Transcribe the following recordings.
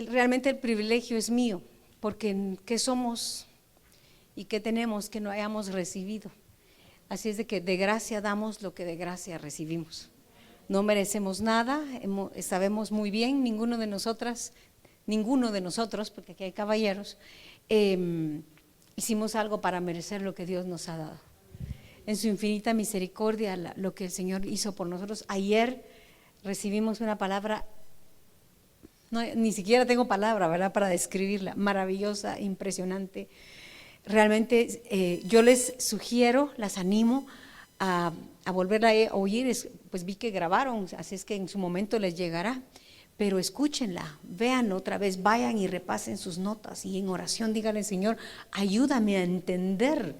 realmente el privilegio es mío, porque ¿qué somos y qué tenemos que no hayamos recibido? Así es de que de gracia damos lo que de gracia recibimos. No merecemos nada, sabemos muy bien, ninguno de nosotros, porque aquí hay caballeros, hicimos algo para merecer lo que Dios nos ha dado. En su infinita misericordia, lo que el Señor hizo por nosotros. Ayer recibimos una palabra, no, ni siquiera tengo palabra, ¿verdad?, para describirla, maravillosa, impresionante. Realmente yo les sugiero, las animo a volverla a oír, pues vi que grabaron, así es que en su momento les llegará, pero escúchenla, vean otra vez, vayan y repasen sus notas y en oración díganle: Señor, ayúdame a entender,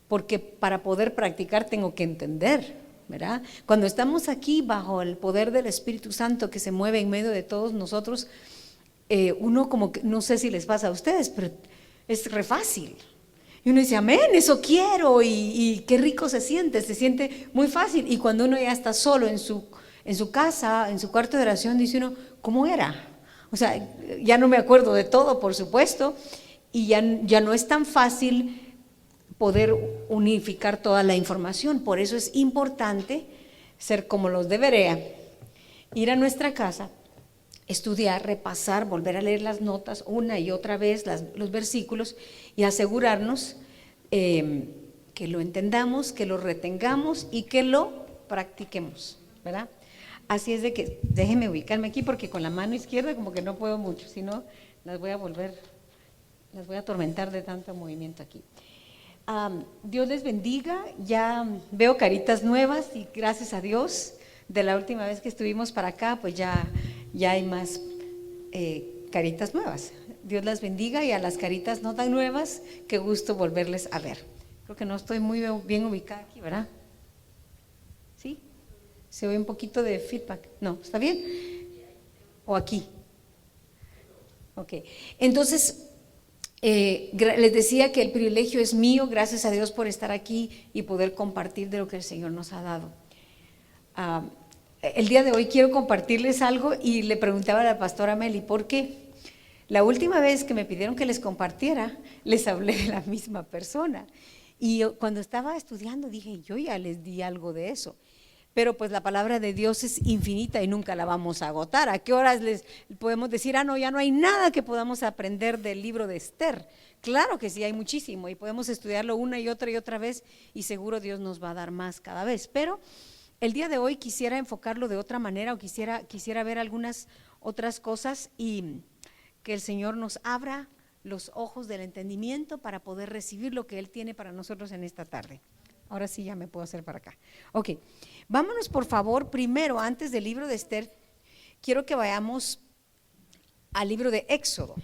porque para poder practicar tengo que entender, ¿verdad? Cuando estamos aquí bajo el poder del Espíritu Santo que se mueve en medio de todos nosotros, uno como que, no sé si les pasa a ustedes, pero es re fácil. Y uno dice: amén, eso quiero, y qué rico se siente muy fácil. Y cuando uno ya está solo en su casa, en su cuarto de oración, dice uno: ¿cómo era? O sea, ya no me acuerdo de todo, por supuesto, y ya no es tan fácil poder unificar toda la información. Por eso es importante ser como los de Berea, ir a nuestra casa, estudiar, repasar, volver a leer las notas una y otra vez, los versículos, y asegurarnos que lo entendamos, que lo retengamos y que lo practiquemos, ¿verdad? Así es de que déjenme ubicarme aquí, porque con la mano izquierda como que no puedo mucho, si no las voy a atormentar de tanto movimiento aquí. Dios les bendiga. Ya veo caritas nuevas y gracias a Dios, de la última vez que estuvimos para acá, pues ya hay más caritas nuevas. Dios las bendiga, y a las caritas no tan nuevas, qué gusto volverles a ver. Creo que no estoy muy bien ubicada aquí, ¿verdad? ¿Sí? ¿Se oye un poquito de feedback? No, ¿está bien? ¿O aquí? Ok, entonces les decía que el privilegio es mío, gracias a Dios por estar aquí y poder compartir de lo que el Señor nos ha dado. El día de hoy quiero compartirles algo, y le preguntaba a la pastora Meli: ¿por qué? La última vez que me pidieron que les compartiera, les hablé de la misma persona, y yo, cuando estaba estudiando, dije: yo ya les di algo de eso. Pero pues la palabra de Dios es infinita y nunca la vamos a agotar. ¿A qué horas les podemos decir: no, ya no hay nada que podamos aprender del libro de Esther? Claro que sí, hay muchísimo, y podemos estudiarlo una y otra vez, y seguro Dios nos va a dar más cada vez. Pero el día de hoy quisiera enfocarlo de otra manera, o quisiera ver algunas otras cosas, y que el Señor nos abra los ojos del entendimiento para poder recibir lo que Él tiene para nosotros en esta tarde. Ahora sí ya me puedo hacer para acá. Ok, vámonos por favor primero, antes del libro de Esther, quiero que vayamos al libro de Éxodo.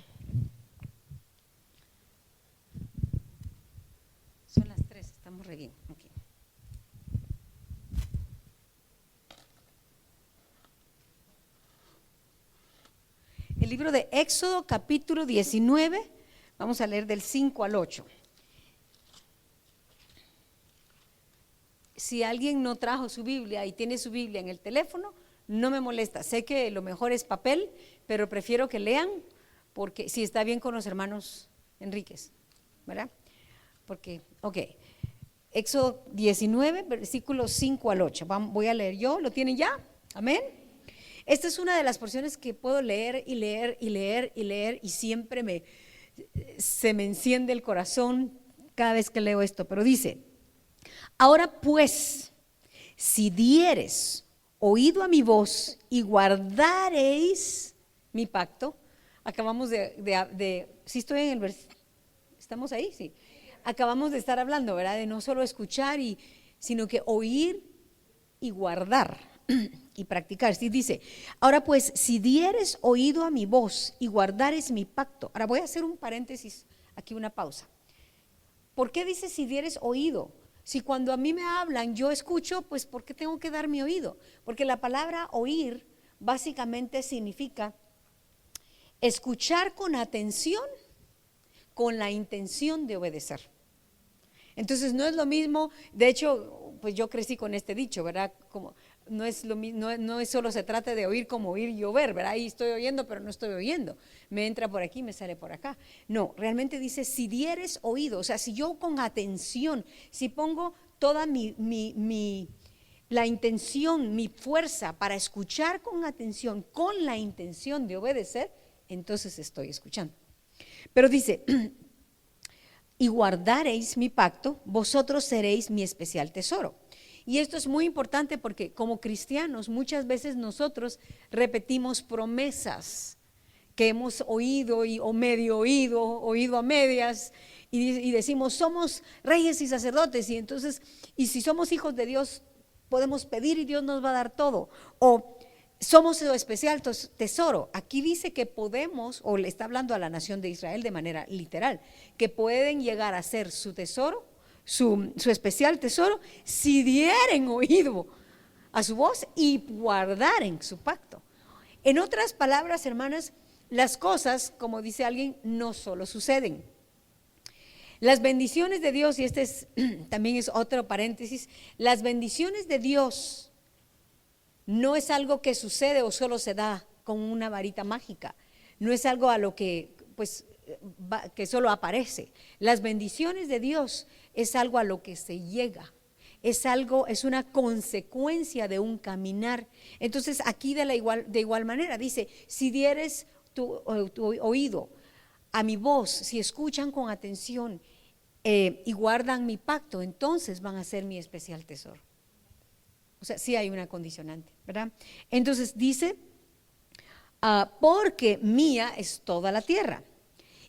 Son las 3, estamos re bien. Okay. El libro de Éxodo, capítulo 19, vamos a leer del 5 al 8. Si alguien no trajo su Biblia y tiene su Biblia en el teléfono, no me molesta. Sé que lo mejor es papel, pero prefiero que lean, porque si está bien con los hermanos Enríquez, ¿verdad? Porque, ok, Éxodo 19, versículos 5 al 8. Voy a leer yo, ¿lo tienen ya? Amén. Esta es una de las porciones que puedo leer y leer y leer y leer, y siempre se me enciende el corazón cada vez que leo esto, pero dice: ahora pues, si dieres oído a mi voz y guardareis mi pacto. Acabamos ¿sí estoy en el versículo? ¿Estamos ahí? Sí. Acabamos de estar hablando, ¿verdad? De no solo escuchar, sino que oír y guardar y practicar. Sí, dice: ahora pues, si dieres oído a mi voz y guardares mi pacto. Ahora voy a hacer un paréntesis, aquí una pausa. ¿Por qué dice si dieres oído? Si cuando a mí me hablan yo escucho, pues ¿por qué tengo que dar mi oído? Porque la palabra oír básicamente significa escuchar con atención, con la intención de obedecer. Entonces no es lo mismo. De hecho, pues yo crecí con este dicho, ¿verdad? Como no es no es solo se trata de oír como oír y ver, ¿verdad? Ahí estoy oyendo, pero no estoy oyendo. Me entra por aquí, me sale por acá. No, realmente dice, si dieres oído, o sea, si yo con atención, si pongo toda la intención, mi fuerza para escuchar con atención, con la intención de obedecer, entonces estoy escuchando. Pero dice, y guardaréis mi pacto, vosotros seréis mi especial tesoro. Y esto es muy importante porque como cristianos muchas veces nosotros repetimos promesas que hemos oído o medio oído a medias y decimos somos reyes y sacerdotes y entonces, y si somos hijos de Dios podemos pedir y Dios nos va a dar todo, o somos su especial tesoro. Aquí dice que podemos, o le está hablando a la nación de Israel de manera literal, que pueden llegar a ser su tesoro, su especial tesoro, si dieren oído a su voz y guardaren su pacto. En otras palabras, hermanas, las cosas, como dice alguien, no solo suceden. Las bendiciones de Dios, y también es otro paréntesis, las bendiciones de Dios no es algo que sucede o solo se da con una varita mágica, no es algo a lo que que solo aparece. Las bendiciones de Dios es algo a lo que se llega, es una consecuencia de un caminar. Entonces aquí de igual manera dice, si dieres tu oído a mi voz, si escuchan con atención y guardan mi pacto, entonces van a ser mi especial tesoro. O sea, sí hay una condicionante, ¿verdad? Entonces dice, porque mía es toda la tierra,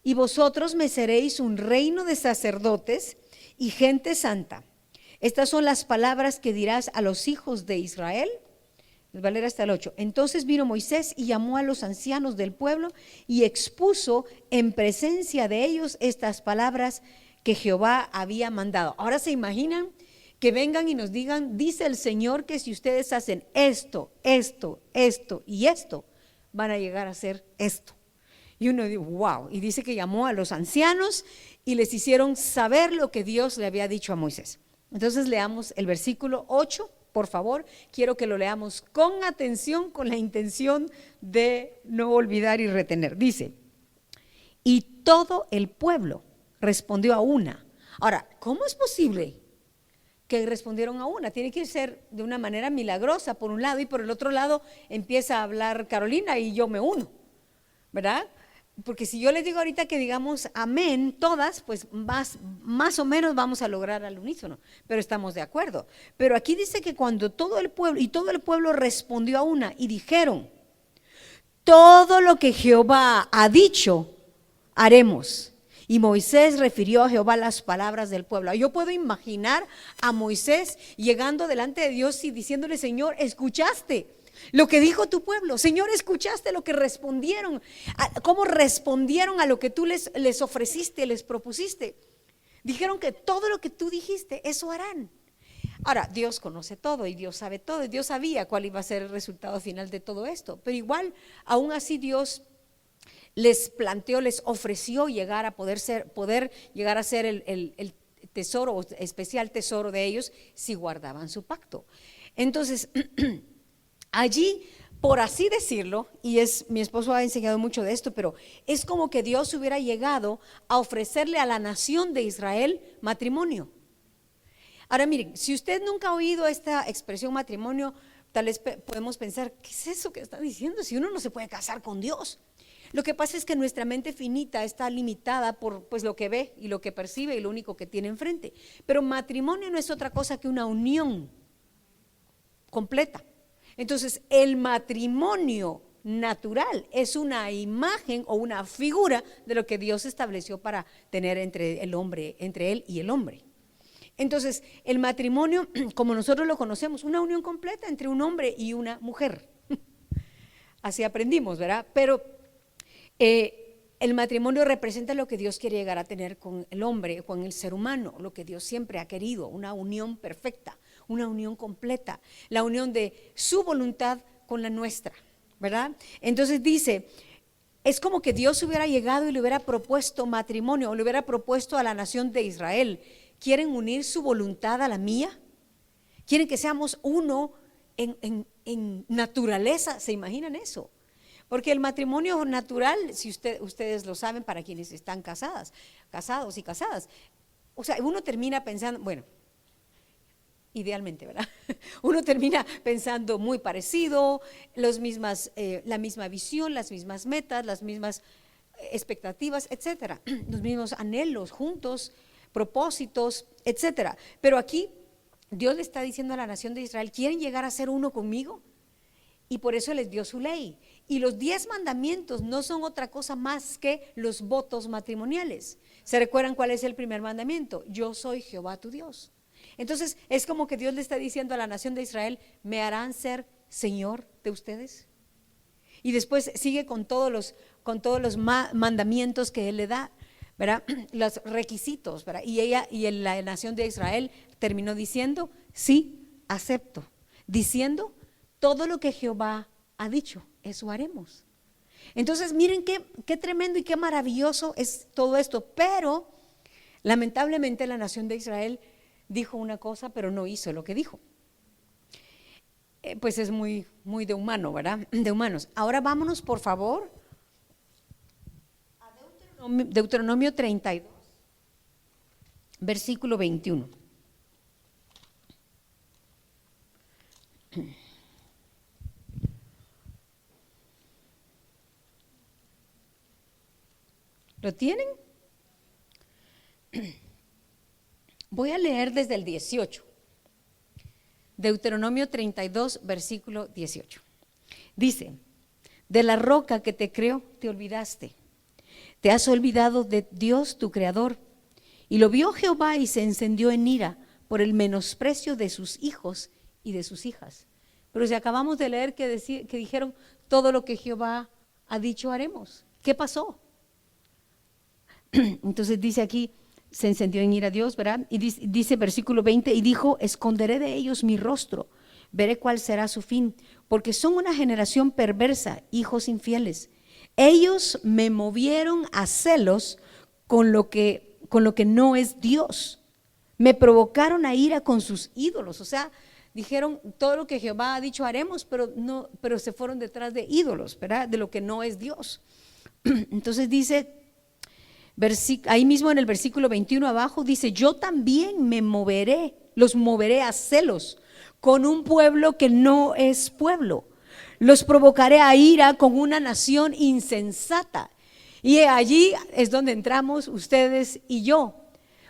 y vosotros me seréis un reino de sacerdotes y gente santa. Estas son las palabras que dirás a los hijos de Israel. Les va a leer hasta el 8. Entonces vino Moisés y llamó a los ancianos del pueblo y expuso en presencia de ellos estas palabras que Jehová había mandado. Ahora se imaginan que vengan y nos digan, dice el Señor que si ustedes hacen esto, esto, esto y esto, van a llegar a hacer esto. Y uno dice, wow, y dice que llamó a los ancianos y les hicieron saber lo que Dios le había dicho a Moisés. Entonces leamos el versículo 8, por favor, quiero que lo leamos con atención, con la intención de no olvidar y retener. Dice, y todo el pueblo respondió a una. Ahora, ¿cómo es posible que respondieron a una? Tiene que ser de una manera milagrosa por un lado y por el otro lado empieza a hablar Carolina y yo me uno, ¿verdad? Porque si yo les digo ahorita que digamos amén todas, pues más o menos vamos a lograr al unísono, pero estamos de acuerdo. Pero aquí dice que cuando todo el pueblo respondió a una y dijeron, todo lo que Jehová ha dicho, haremos. Y Moisés refirió a Jehová las palabras del pueblo. Yo puedo imaginar a Moisés llegando delante de Dios y diciéndole, Señor, ¿escuchaste lo que dijo tu pueblo? Señor, ¿escuchaste lo que respondieron? ¿Cómo respondieron a lo que tú les ofreciste, les propusiste? Dijeron que todo lo que tú dijiste, eso harán. Ahora, Dios conoce todo y Dios sabe todo. Y Dios sabía cuál iba a ser el resultado final de todo esto. Pero igual, aún así Dios les planteó, les ofreció llegar a poder llegar a ser el tesoro, especial tesoro de ellos si guardaban su pacto. Entonces, allí, por así decirlo, y mi esposo ha enseñado mucho de esto, pero es como que Dios hubiera llegado a ofrecerle a la nación de Israel matrimonio. Ahora miren, si usted nunca ha oído esta expresión matrimonio, tal vez podemos pensar, ¿qué es eso que está diciendo? Si uno no se puede casar con Dios. Lo que pasa es que nuestra mente finita está limitada por pues lo que ve y lo que percibe y lo único que tiene enfrente. Pero matrimonio no es otra cosa que una unión completa. Entonces, el matrimonio natural es una imagen o una figura de lo que Dios estableció para tener entre él y el hombre. Entonces, el matrimonio, como nosotros lo conocemos, una unión completa entre un hombre y una mujer. Así aprendimos, ¿verdad? Pero el matrimonio representa lo que Dios quiere llegar a tener con el hombre, con el ser humano, lo que Dios siempre ha querido, una unión perfecta, una unión completa, la unión de su voluntad con la nuestra, ¿verdad? Entonces dice, es como que Dios hubiera llegado y le hubiera propuesto matrimonio, o le hubiera propuesto a la nación de Israel, ¿quieren unir su voluntad a la mía? ¿Quieren que seamos uno en naturaleza. ¿Se imaginan eso? Porque el matrimonio natural, si ustedes lo saben, para quienes están casados y casadas, o sea, uno termina pensando, bueno, idealmente, ¿verdad? Uno termina pensando muy parecido, la misma visión, las mismas metas, las mismas expectativas, etcétera, los mismos anhelos juntos, propósitos, etcétera. Pero aquí Dios le está diciendo a la nación de Israel: ¿quieren llegar a ser uno conmigo? Y por eso les dio su ley. Y los 10 mandamientos no son otra cosa más que los votos matrimoniales. ¿Se recuerdan cuál es el primer mandamiento? Yo soy Jehová tu Dios. Entonces es como que Dios le está diciendo a la nación de Israel: ¿me harán ser Señor de ustedes? Y después sigue con todos los mandamientos que Él le da, ¿verdad? Los requisitos, ¿verdad? Y la nación de Israel terminó diciendo: sí, acepto. Diciendo: todo lo que Jehová ha dicho, eso haremos. Entonces miren qué tremendo y qué maravilloso es todo esto. Pero lamentablemente la nación de Israel dijo una cosa, pero no hizo lo que dijo. Pues es muy, muy de humano, ¿verdad? De humanos. Ahora vámonos, por favor, a Deuteronomio 32, versículo 21. ¿Lo tienen? Voy a leer desde el 18. Deuteronomio 32, versículo 18. Dice: de la roca que te creó te olvidaste, te has olvidado de Dios tu creador. Y lo vio Jehová y se encendió en ira por el menosprecio de sus hijos y de sus hijas. Pero si acabamos de leer que dijeron: todo lo que Jehová ha dicho haremos. ¿Qué pasó? Entonces dice aquí: se encendió en ira Dios, ¿verdad? Y dice versículo 20: y dijo: esconderé de ellos mi rostro, veré cuál será su fin, porque son una generación perversa, hijos infieles. Ellos me movieron a celos con lo que no es Dios, me provocaron a ira con sus ídolos. O sea, dijeron: todo lo que Jehová ha dicho haremos, pero se fueron detrás de ídolos, ¿verdad? De lo que no es Dios. Entonces dice, ahí mismo en el versículo 21 abajo, dice: yo también los moveré a celos con un pueblo que no es pueblo, los provocaré a ira con una nación insensata. Y allí es donde entramos ustedes y yo,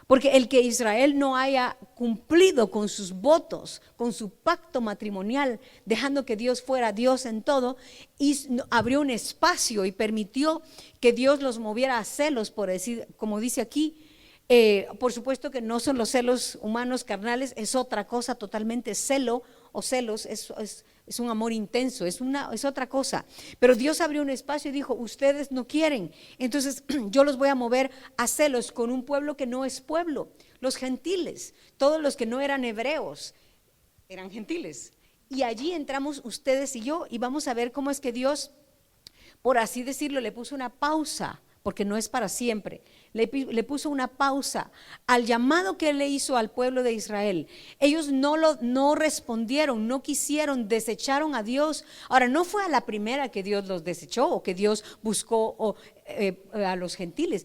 porque el que Israel no haya cumplido con sus votos, con su pacto matrimonial, dejando que Dios fuera Dios en todo, y abrió un espacio y permitió que Dios los moviera a celos, por decir, como dice aquí. Por supuesto que no son los celos humanos carnales, es otra cosa totalmente. Celo o celos es un amor intenso, es otra cosa. Pero Dios abrió un espacio y dijo: ustedes no quieren, entonces yo los voy a mover a celos con un pueblo que no es pueblo, los gentiles. Todos los que no eran hebreos eran gentiles. Y allí entramos ustedes y yo, y vamos a ver cómo es que Dios, por así decirlo, le puso una pausa, porque no es para siempre. Le puso una pausa al llamado que Él le hizo al pueblo de Israel. Ellos no respondieron, no quisieron, desecharon a Dios. Ahora, no fue a la primera que Dios los desechó o que Dios buscó a los gentiles.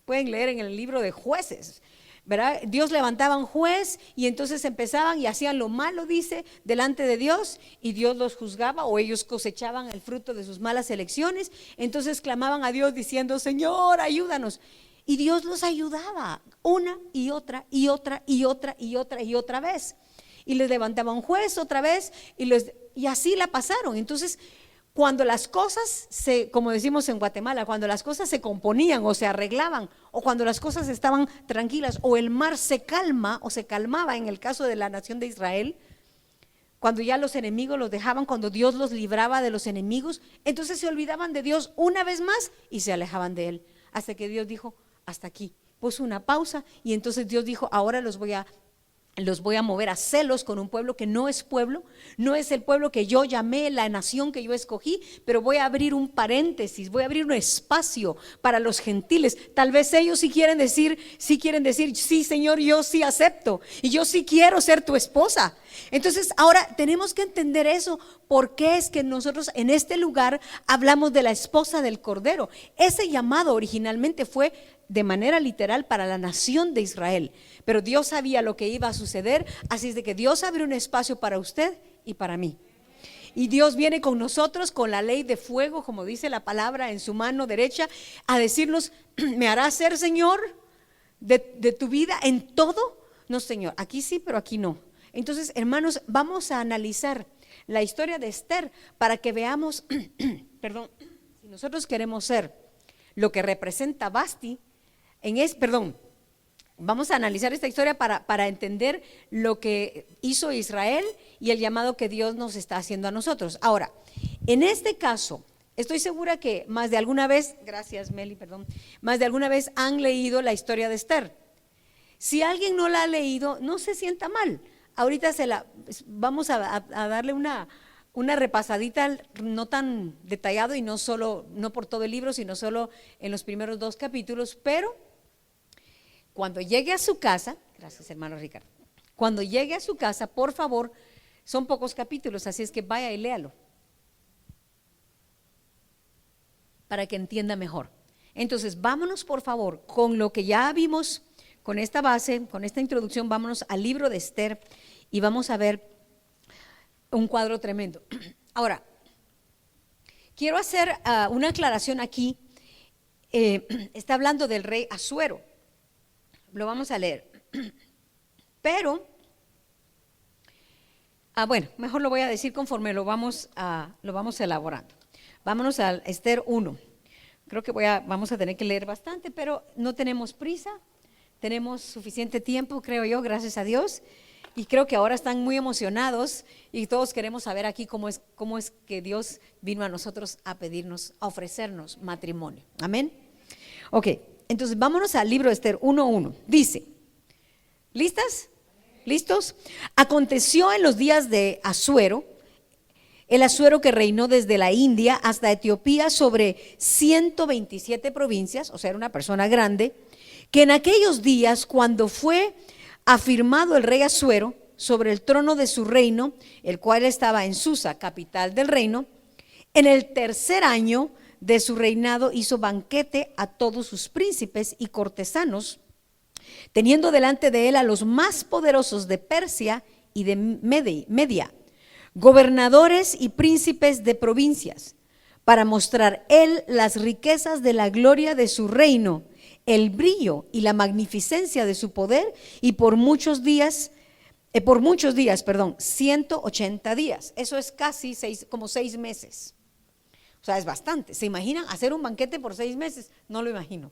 Pueden leer en el libro de Jueces, ¿verdad? Dios levantaba un juez y entonces empezaban y hacían lo malo, dice, delante de Dios, y Dios los juzgaba, o ellos cosechaban el fruto de sus malas elecciones. Entonces clamaban a Dios diciendo: Señor, ayúdanos. Y Dios los ayudaba una y otra y otra y otra y otra y otra vez. Y les levantaba un juez otra vez y así la pasaron. Entonces, cuando las cosas como decimos en Guatemala, cuando las cosas se componían o se arreglaban, o cuando las cosas estaban tranquilas, o el mar se calma o se calmaba, en el caso de la nación de Israel, cuando ya los enemigos los dejaban, cuando Dios los libraba de los enemigos, entonces se olvidaban de Dios una vez más y se alejaban de Él, hasta que Dios dijo: hasta aquí. Puso una pausa, y entonces Dios dijo: ahora los voy a los voy a mover a celos con un pueblo que no es pueblo, no es el pueblo que yo llamé, la nación que yo escogí, pero voy a abrir un paréntesis, voy a abrir un espacio para los gentiles. Tal vez ellos sí quieren decir, sí Señor, yo sí acepto y yo sí quiero ser tu esposa. Entonces ahora tenemos que entender eso, porque es que nosotros en este lugar hablamos de la esposa del Cordero. Ese llamado originalmente fue de manera literal para la nación de Israel, pero Dios sabía lo que iba a suceder, así es de que Dios abrió un espacio para usted y para mí. Y Dios viene con nosotros con la ley de fuego, como dice la palabra, en su mano derecha, a decirnos, ¿me harás ser Señor de tu vida en todo? No, Señor, aquí sí, pero aquí no. Entonces, hermanos, vamos a analizar la historia de Esther para que veamos, perdón, si nosotros queremos ser lo que representa Vasti, vamos a analizar esta historia para entender lo que hizo Israel y el llamado que Dios nos está haciendo a nosotros. Ahora, en este caso, estoy segura que más de alguna vez, gracias Meli, más de alguna vez han leído la historia de Esther. Si alguien no la ha leído, no se sienta mal. Ahorita vamos a darle una repasadita, no tan detallado y no por todo el libro, sino solo en los primeros 2 capítulos, pero cuando llegue a su casa, gracias hermano Ricardo, cuando llegue a su casa, por favor, son pocos capítulos, así es que vaya y léalo para que entienda mejor. Entonces, vámonos por favor con lo que ya vimos, con esta base, con esta introducción, vámonos al libro de Esther y vamos a ver un cuadro tremendo. Ahora, quiero hacer una aclaración aquí. Está hablando del rey Asuero. Lo vamos a leer. Pero, bueno, mejor lo voy a decir conforme lo vamos elaborando. Vámonos al Esther 1. Creo que vamos a tener que leer bastante, pero no tenemos prisa. Tenemos suficiente tiempo, creo yo, gracias a Dios. Y creo que ahora están muy emocionados y todos queremos saber aquí cómo es que Dios vino a nosotros a pedirnos, a ofrecernos matrimonio. Amén. Ok, entonces vámonos al libro de Esther 1:1. Dice, ¿listas? ¿Listos? Aconteció en los días de Asuero, el Asuero que reinó desde la India hasta Etiopía sobre 127 provincias, o sea, era una persona grande, que en aquellos días, cuando fue afirmado el rey Asuero sobre el trono de su reino, el cual estaba en Susa, capital del reino, en el 3er año de su reinado hizo banquete a todos sus príncipes y cortesanos, teniendo delante de él a los más poderosos de Persia y de Media, gobernadores y príncipes de provincias, para mostrar él las riquezas de la gloria de su reino, el brillo y la magnificencia de su poder, y por muchos días, 180 días. Eso es casi como 6 meses. O sea, es bastante. ¿Se imaginan hacer un banquete por 6 meses? No lo imagino.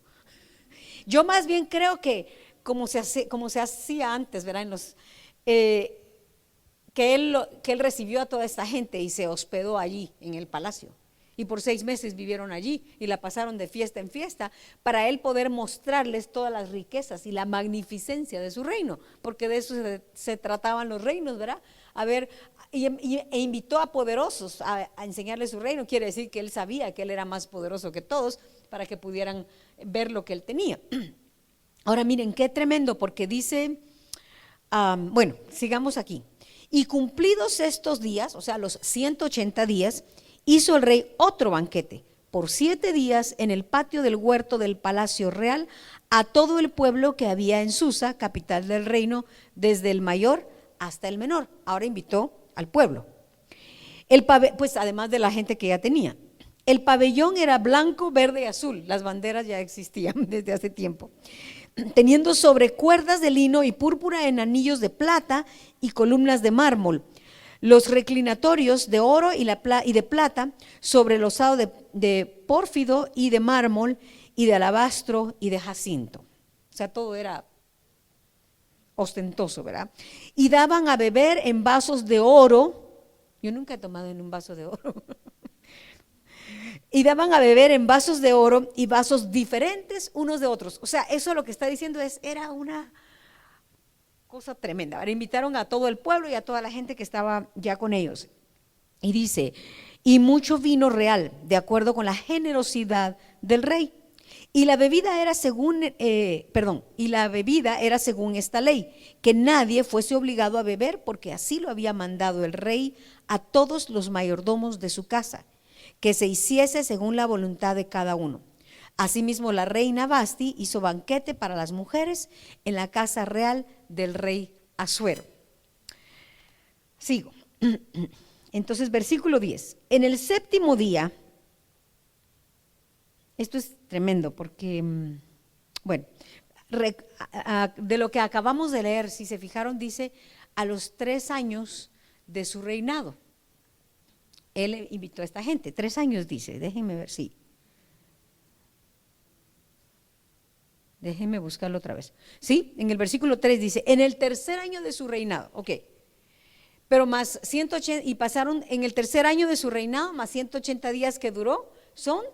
Yo más bien creo que como se hacía antes, ¿verdad? Que él recibió a toda esta gente y se hospedó allí en el palacio. Y por 6 meses vivieron allí y la pasaron de fiesta en fiesta para él poder mostrarles todas las riquezas y la magnificencia de su reino, porque de eso se trataban los reinos, ¿verdad? E invitó a poderosos a enseñarles su reino. Quiere decir que él sabía que él era más poderoso que todos para que pudieran ver lo que él tenía. Ahora miren qué tremendo, porque dice, bueno, sigamos aquí. Y cumplidos estos días, o sea, los 180 días, hizo el rey otro banquete por 7 días en el patio del huerto del palacio real a todo el pueblo que había en Susa, capital del reino, desde el mayor hasta el menor. Ahora invitó al pueblo. Pues además de la gente que ya tenía. El pabellón era blanco, verde y azul. Las banderas ya existían desde hace tiempo. Teniendo sobre cuerdas de lino y púrpura en anillos de plata y columnas de mármol. Los reclinatorios de oro y de plata sobre losado de pórfido y de mármol y de alabastro y de jacinto. O sea, todo era ostentoso, ¿verdad? Y daban a beber en vasos de oro. Yo nunca he tomado en un vaso de oro. Y daban a beber en vasos de oro y vasos diferentes unos de otros. O sea, eso lo que está diciendo era cosa tremenda. Ahora invitaron a todo el pueblo y a toda la gente que estaba ya con ellos. Y dice, y mucho vino real, de acuerdo con la generosidad del rey. Y la bebida era según, esta ley, que nadie fuese obligado a beber, porque así lo había mandado el rey a todos los mayordomos de su casa, que se hiciese según la voluntad de cada uno. Asimismo, la reina Vasti hizo banquete para las mujeres en la casa real del rey Asuero. Sigo. Entonces, versículo 10. En el séptimo día, esto es tremendo porque, bueno, de lo que acabamos de leer, si se fijaron, dice a los 3 años de su reinado. Él invitó a esta gente, 3 años dice, déjenme ver, sí. Déjenme buscarlo otra vez. Sí, en el versículo 3 dice, en el tercer año de su reinado, ok. Pero más 180, y pasaron en el tercer año de su reinado, más 180 días que duró, son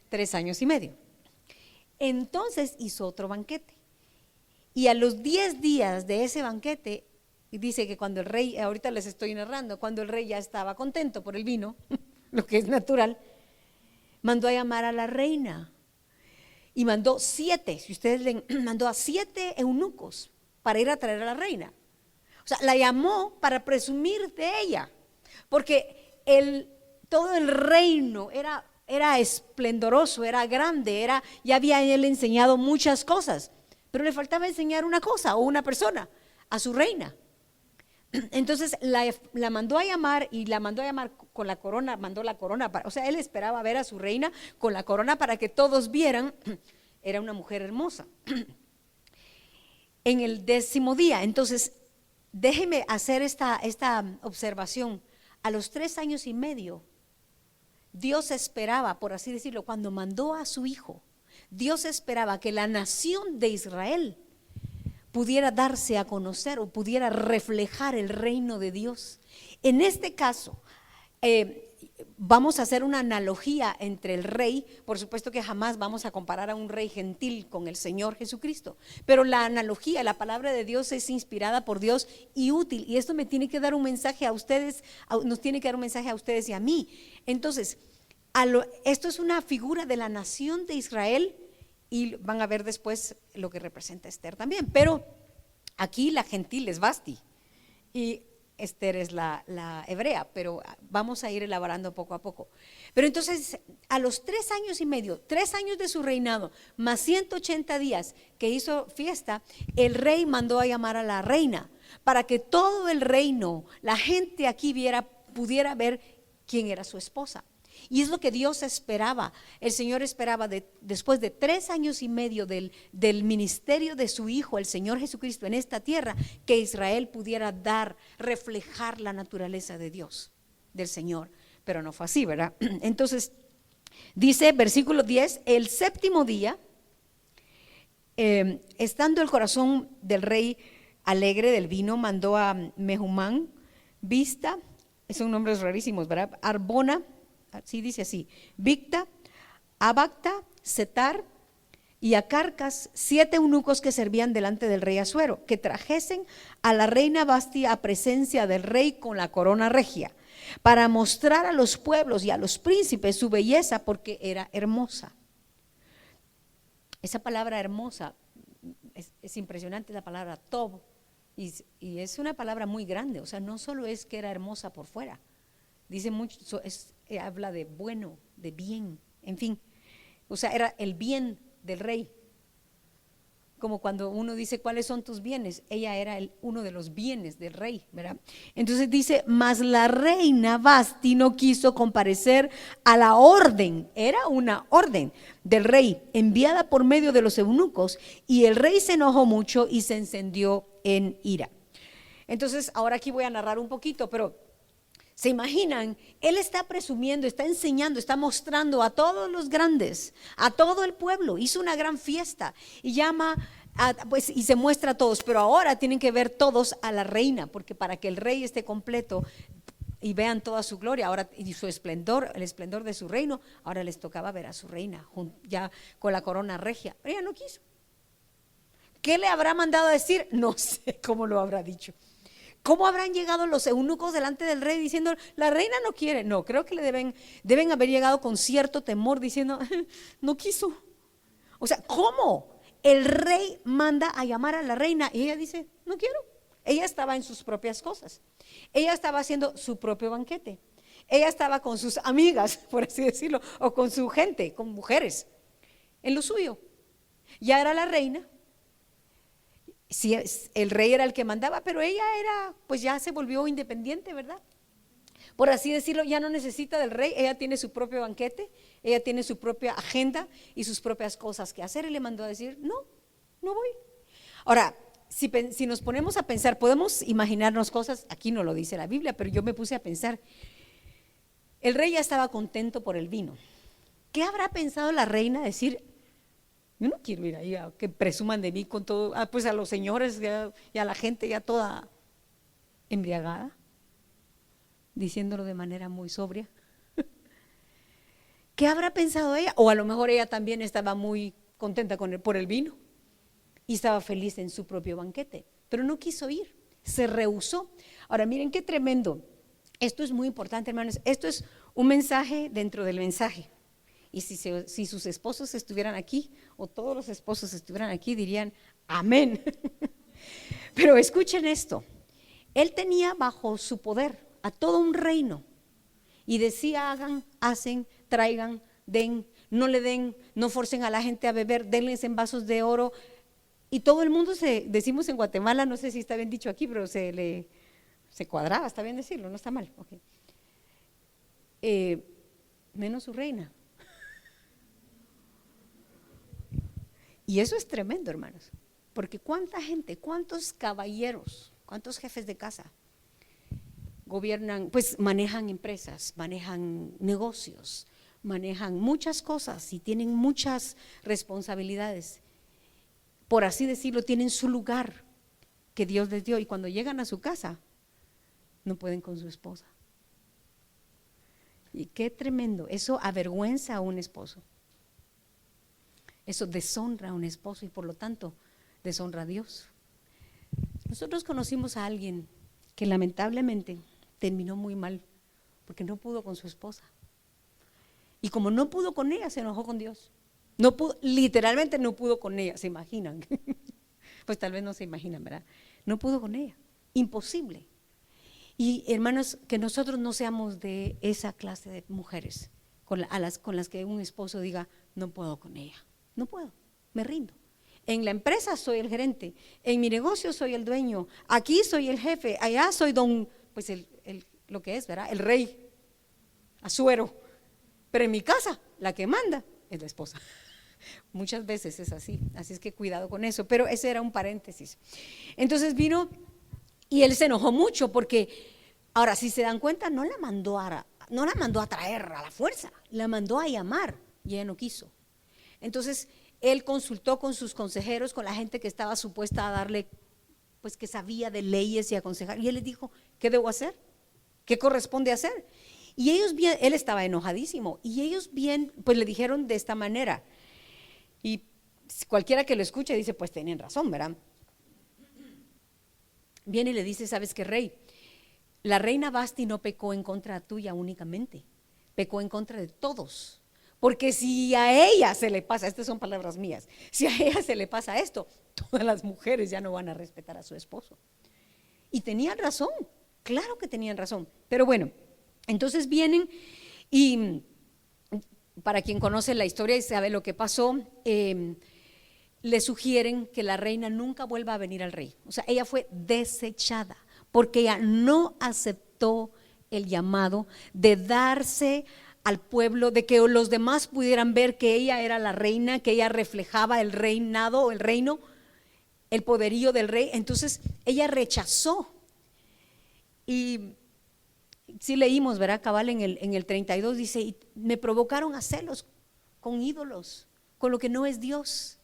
3 años y medio. Entonces hizo otro banquete. Y a los 10 días de ese banquete, dice que cuando el rey, ahorita les estoy narrando, cuando el rey ya estaba contento por el vino, lo que es natural, mandó a llamar a la reina. Y mandó 7, si ustedes leen, mandó a 7 eunucos para ir a traer a la reina. O sea, la llamó para presumir de ella, porque todo el reino era esplendoroso, era grande, ya había él enseñado muchas cosas, pero le faltaba enseñar una cosa o una persona, a su reina. Entonces la mandó a llamar y la mandó a llamar con la corona, mandó la corona, o sea, él esperaba ver a su reina con la corona para que todos vieran, era una mujer hermosa. En el 10º día, entonces, déjeme hacer esta observación, a los 3 años y medio, Dios esperaba, por así decirlo, cuando mandó a su hijo, Dios esperaba que la nación de Israel pudiera darse a conocer o pudiera reflejar el reino de Dios. En este caso, vamos a hacer una analogía entre el rey, por supuesto que jamás vamos a comparar a un rey gentil con el Señor Jesucristo, pero la analogía, la palabra de Dios es inspirada por Dios y útil, y esto me tiene que dar un mensaje a ustedes, nos tiene que dar un mensaje a ustedes y a mí. Entonces, esto es una figura de la nación de Israel, y van a ver después lo que representa Esther también, pero aquí la gentil es Vasti y Esther es la hebrea, pero vamos a ir elaborando poco a poco. Pero entonces, a los 3 años y medio, 3 años de su reinado, más 180 días que hizo fiesta, el rey mandó a llamar a la reina para que todo el reino, la gente aquí pudiera ver quién era su esposa. Y es lo que Dios esperaba. El Señor esperaba después de 3 años y medio del ministerio de su Hijo, el Señor Jesucristo, en esta tierra, que Israel pudiera reflejar la naturaleza de Dios, del Señor. Pero no fue así, ¿verdad? Entonces, dice versículo 10, el 7º día, estando el corazón del rey alegre del vino, mandó a Mehumán, Vista, son nombres rarísimos, ¿verdad? Arbona, así dice así, Victa, Abacta, Setar y a Carcas, 7 eunucos que servían delante del rey Asuero, que trajesen a la reina Vasti a presencia del rey con la corona regia, para mostrar a los pueblos y a los príncipes su belleza, porque era hermosa. Esa palabra hermosa es impresionante, la palabra tob, y es una palabra muy grande, o sea, no solo es que era hermosa por fuera, dice mucho, habla de bueno, de bien, en fin, o sea, era el bien del rey. Como cuando uno dice, ¿cuáles son tus bienes? Ella era uno de los bienes del rey, ¿verdad? Entonces dice, mas la reina Vasti no quiso comparecer a la orden, era una orden del rey, enviada por medio de los eunucos, y el rey se enojó mucho y se encendió en ira. Entonces, ahora aquí voy a narrar un poquito, pero ¿se imaginan? Él está presumiendo, está enseñando, está mostrando a todos los grandes, a todo el pueblo. Hizo una gran fiesta y llama, y se muestra a todos. Pero ahora tienen que ver todos a la reina, porque para que el rey esté completo y vean toda su gloria, ahora y su esplendor, el esplendor de su reino, ahora les tocaba ver a su reina, ya con la corona regia. Pero ella no quiso. ¿Qué le habrá mandado a decir? No sé cómo lo habrá dicho. ¿Cómo habrán llegado los eunucos delante del rey diciendo, la reina no quiere? No, creo que le deben haber llegado con cierto temor diciendo, no quiso. O sea, ¿cómo? El rey manda a llamar a la reina y ella dice, no quiero. Ella estaba en sus propias cosas. Ella estaba haciendo su propio banquete. Ella estaba con sus amigas, por así decirlo, o con su gente, con mujeres, en lo suyo. Ya era la reina. Sí, el rey era el que mandaba, pero ella era, pues ya se volvió independiente, ¿verdad? Por así decirlo, ya no necesita del rey, ella tiene su propio banquete, ella tiene su propia agenda y sus propias cosas que hacer, y le mandó a decir, no, no voy. Ahora, si nos ponemos a pensar, podemos imaginarnos cosas, aquí no lo dice la Biblia, pero yo me puse a pensar, el rey ya estaba contento por el vino. ¿Qué habrá pensado la reina decir? Yo no quiero ir ahí a que presuman de mí con todo, pues a los señores y a la gente ya toda embriagada, diciéndolo de manera muy sobria. ¿Qué habrá pensado ella? O a lo mejor ella también estaba muy contenta por el vino y estaba feliz en su propio banquete, pero no quiso ir, se rehusó. Ahora miren qué tremendo, esto es muy importante, hermanos, esto es un mensaje dentro del mensaje. Y si sus esposos estuvieran aquí, o todos los esposos estuvieran aquí, dirían amén. Pero escuchen esto, él tenía bajo su poder a todo un reino y decía, hagan, hacen, traigan, den, no le den, no forcen a la gente a beber, denles en vasos de oro. Y todo el mundo decimos en Guatemala, no sé si está bien dicho aquí, pero se cuadraba, está bien decirlo, no está mal. Okay. Menos su reina. Y eso es tremendo, hermanos, porque cuánta gente, cuántos caballeros, cuántos jefes de casa gobiernan, pues manejan empresas, manejan negocios, manejan muchas cosas y tienen muchas responsabilidades. Por así decirlo, tienen su lugar que Dios les dio, y cuando llegan a su casa no pueden con su esposa. Y qué tremendo, eso avergüenza a un esposo. Eso deshonra a un esposo y por lo tanto deshonra a Dios. Nosotros conocimos a alguien que lamentablemente terminó muy mal porque no pudo con su esposa. Y como no pudo con ella, se enojó con Dios. No pudo, literalmente no pudo con ella, ¿se imaginan? Pues tal vez no se imaginan, ¿verdad? No pudo con ella, imposible. Y hermanos, que nosotros no seamos de esa clase de mujeres con las que un esposo diga, no puedo con ella. No puedo, me rindo. En la empresa soy el gerente, en mi negocio soy el dueño, aquí soy el jefe, allá soy pues lo que es, ¿verdad? El rey, Asuero. Pero en mi casa, la que manda es la esposa. Muchas veces es así es que cuidado con eso. Pero ese era un paréntesis. Entonces vino y él se enojó mucho porque, ahora si se dan cuenta, no la mandó a traer a la fuerza, la mandó a llamar y ella no quiso. Entonces él consultó con sus consejeros, con la gente que estaba supuesta a darle, pues que sabía de leyes y aconsejar, y él les dijo, ¿qué debo hacer? ¿Qué corresponde hacer? Y ellos bien, él estaba enojadísimo, y ellos bien, pues le dijeron de esta manera, y cualquiera que lo escuche dice, pues tienen razón, ¿verdad? Viene y le dice, ¿sabes qué, rey? La reina Vasti no pecó en contra tuya únicamente, pecó en contra de todos. Porque si a ella se le pasa, estas son palabras mías, si a ella se le pasa esto, todas las mujeres ya no van a respetar a su esposo. Y tenían razón, claro que tenían razón. Pero bueno, entonces vienen y para quien conoce la historia y sabe lo que pasó, le sugieren que la reina nunca vuelva a venir al rey. O sea, ella fue desechada porque ella no aceptó el llamado de darse al pueblo, de que los demás pudieran ver que ella era la reina, que ella reflejaba el reinado, el reino, el poderío del rey. Entonces ella rechazó. Y sí leímos, ¿verdad? Cabal en el 32 dice, y me provocaron a celos con ídolos, con lo que no es Dios.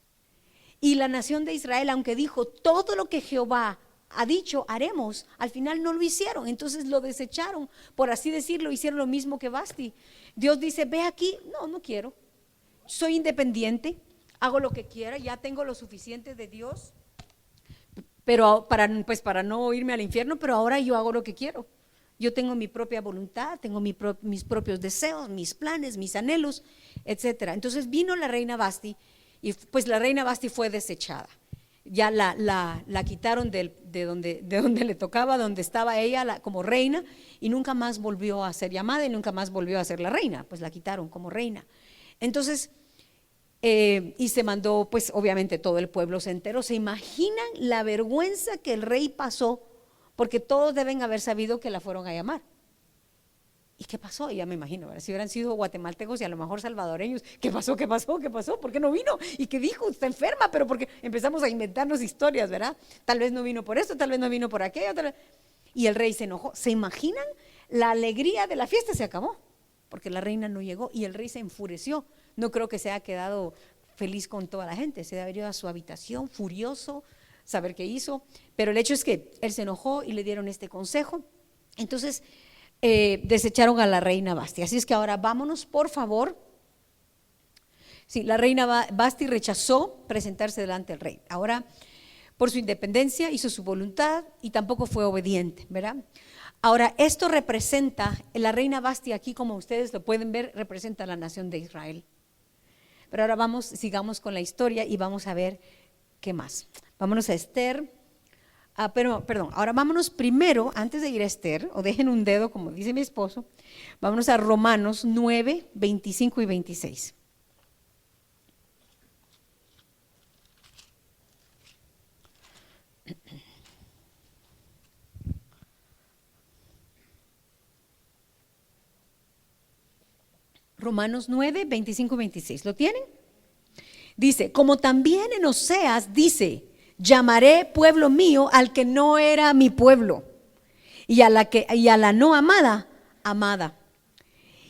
Y la nación de Israel, aunque dijo todo lo que Jehová ha dicho, haremos, al final no lo hicieron, entonces lo desecharon, por así decirlo, hicieron lo mismo que Vasti. Dios dice, ve aquí, no quiero, soy independiente, hago lo que quiera, ya tengo lo suficiente de Dios, pero para no irme al infierno, pero ahora yo hago lo que quiero. Yo tengo mi propia voluntad, tengo mis propios deseos, mis planes, mis anhelos, etcétera. Entonces vino la reina Vasti y pues la reina Vasti fue desechada. Ya la quitaron de donde le tocaba, donde estaba ella como reina, y nunca más volvió a ser llamada y nunca más volvió a ser la reina, pues la quitaron como reina. Entonces, y se mandó, pues obviamente todo el pueblo se enteró. ¿Se imaginan la vergüenza que el rey pasó? Porque todos deben haber sabido que la fueron a llamar. ¿Y qué pasó? Ya me imagino, ¿verdad? Si hubieran sido guatemaltecos y a lo mejor salvadoreños, ¿qué pasó? ¿Qué pasó? ¿Qué pasó? ¿Por qué no vino? ¿Y qué dijo? Está enferma, pero porque empezamos a inventarnos historias, ¿verdad? Tal vez no vino por esto, tal vez no vino por aquello. Y el rey se enojó. ¿Se imaginan? La alegría de la fiesta se acabó, porque la reina no llegó y el rey se enfureció. No creo que se haya quedado feliz con toda la gente, se debe ir a su habitación furioso, saber qué hizo. Pero el hecho es que él se enojó y le dieron este consejo. Entonces desecharon a la reina Vasti. Así es que ahora vámonos, por favor. Sí, la reina Vasti rechazó presentarse delante del rey. Ahora, por su independencia, hizo su voluntad y tampoco fue obediente, ¿verdad? Ahora, esto representa, la reina Vasti aquí, como ustedes lo pueden ver, representa a la nación de Israel. Pero ahora sigamos con la historia y vamos a ver qué más. Vámonos a Esther. Perdón, ahora vámonos primero, antes de ir a Esther, o dejen un dedo, como dice mi esposo, vámonos a Romanos 9, 25 y 26. Romanos 9, 25 y 26. ¿Lo tienen? Dice, como también en Oseas dice, llamaré pueblo mío al que no era mi pueblo, y a la no amada, amada.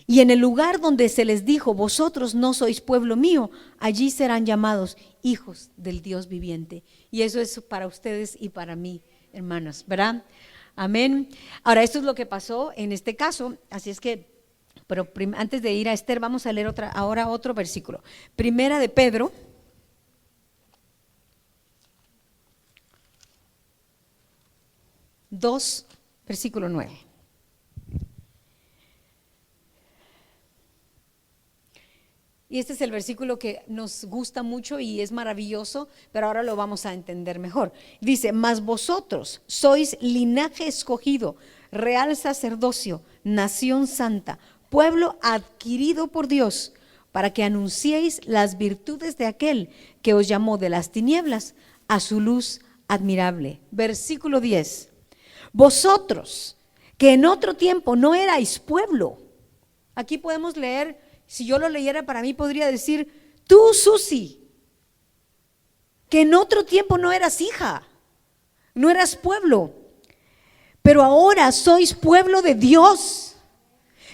Y en el lugar donde se les dijo, vosotros no sois pueblo mío, allí serán llamados hijos del Dios viviente. Y eso es para ustedes y para mí, hermanos, ¿verdad? Amén. Ahora, esto es lo que pasó en este caso, así es que, pero antes de ir a Esther, vamos a leer ahora otro versículo. Primera de Pedro 2, versículo 9. Y este es el versículo que nos gusta mucho y es maravilloso, pero ahora lo vamos a entender mejor. Dice, mas vosotros sois linaje escogido, real sacerdocio, nación santa, pueblo adquirido por Dios, para que anunciéis las virtudes de aquel que os llamó de las tinieblas a su luz admirable. Versículo 10. Vosotros, que en otro tiempo no erais pueblo. Aquí podemos leer, si yo lo leyera para mí podría decir, tú, Susi, que en otro tiempo no eras hija, no eras pueblo, pero ahora sois pueblo de Dios,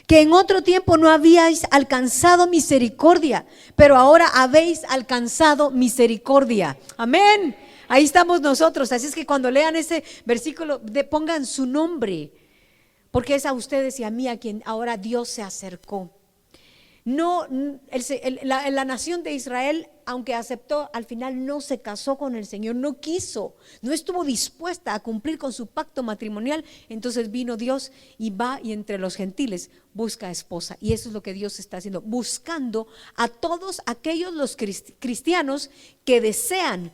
que en otro tiempo no habíais alcanzado misericordia, pero ahora habéis alcanzado misericordia. Amén. Ahí estamos nosotros. Así es que cuando lean ese versículo, pongan su nombre, porque es a ustedes y a mí a quien ahora Dios se acercó. No, la nación de Israel, aunque aceptó, al final no se casó con el Señor, no quiso, no estuvo dispuesta a cumplir con su pacto matrimonial. Entonces vino Dios y va y entre los gentiles busca esposa. Y eso es lo que Dios está haciendo, buscando a todos aquellos los cristianos que desean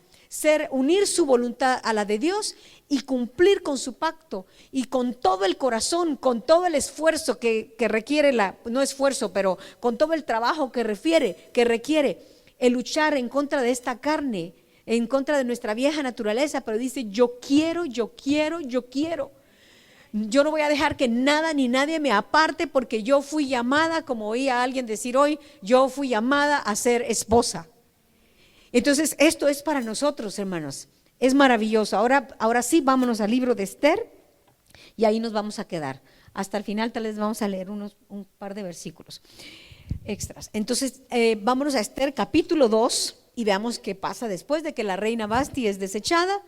unir su voluntad a la de Dios y cumplir con su pacto, y con todo el corazón, con todo el esfuerzo que requiere, no esfuerzo, pero con todo el trabajo que requiere el luchar en contra de esta carne, en contra de nuestra vieja naturaleza. Pero dice, yo quiero. Yo no voy a dejar que nada ni nadie me aparte, porque yo fui llamada, como oí a alguien decir hoy, yo fui llamada a ser esposa. Entonces esto es para nosotros, hermanos, es maravilloso. Ahora sí, vámonos al libro de Esther y ahí nos vamos a quedar. Hasta el final tal vez vamos a leer un par de versículos extras. Entonces vámonos a Esther capítulo 2 y veamos qué pasa después de que la reina Vasti es desechada.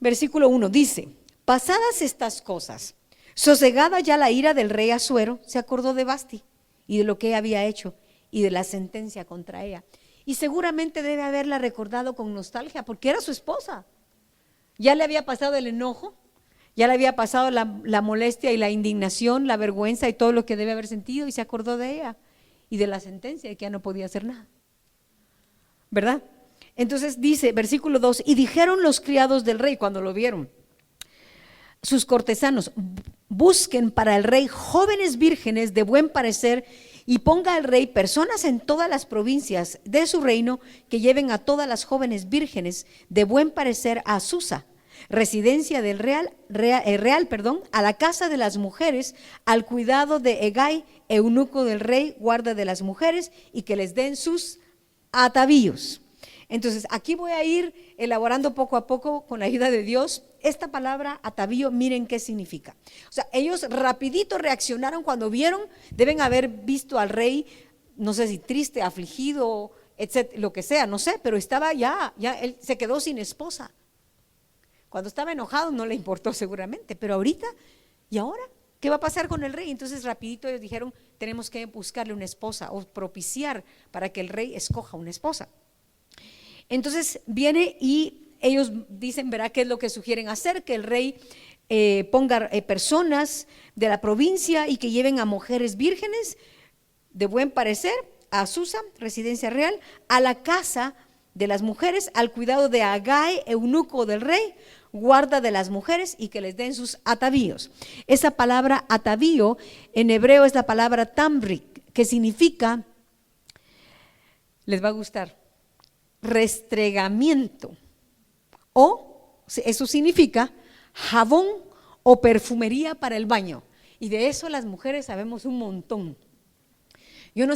Versículo 1 dice, pasadas estas cosas, sosegada ya la ira del rey Asuero, se acordó de Vasti y de lo que ella había hecho y de la sentencia contra ella. Y seguramente debe haberla recordado con nostalgia, porque era su esposa. Ya le había pasado el enojo, ya le había pasado la molestia y la indignación, la vergüenza y todo lo que debe haber sentido, y se acordó de ella y de la sentencia de que ya no podía hacer nada, ¿verdad? Entonces dice, versículo 2, y dijeron los criados del rey cuando lo vieron, sus cortesanos, busquen para el rey jóvenes vírgenes de buen parecer, y ponga al rey personas en todas las provincias de su reino que lleven a todas las jóvenes vírgenes de buen parecer a Susa, residencia del real, a la casa de las mujeres, al cuidado de Hegai, eunuco del rey, guarda de las mujeres, y que les den sus atavíos. Entonces aquí voy a ir elaborando poco a poco con la ayuda de Dios. Esta palabra atavío, miren qué significa. O sea, ellos rapidito reaccionaron cuando vieron, deben haber visto al rey, no sé si triste, afligido, etcétera, lo que sea, no sé, pero estaba ya él se quedó sin esposa. Cuando estaba enojado no le importó seguramente, pero ahorita, ¿y ahora? ¿Qué va a pasar con el rey? Entonces rapidito ellos dijeron, tenemos que buscarle una esposa o propiciar para que el rey escoja una esposa. Entonces viene y ellos dicen, verá qué es lo que sugieren hacer, que el rey ponga personas de la provincia y que lleven a mujeres vírgenes de buen parecer a Susa, residencia real, a la casa de las mujeres, al cuidado de Hegai, eunuco del rey, guarda de las mujeres, y que les den sus atavíos. Esa palabra atavío en hebreo es la palabra tambrik, que significa, les va a gustar, restregamiento, o eso significa jabón o perfumería para el baño, y de eso las mujeres sabemos un montón. Yo no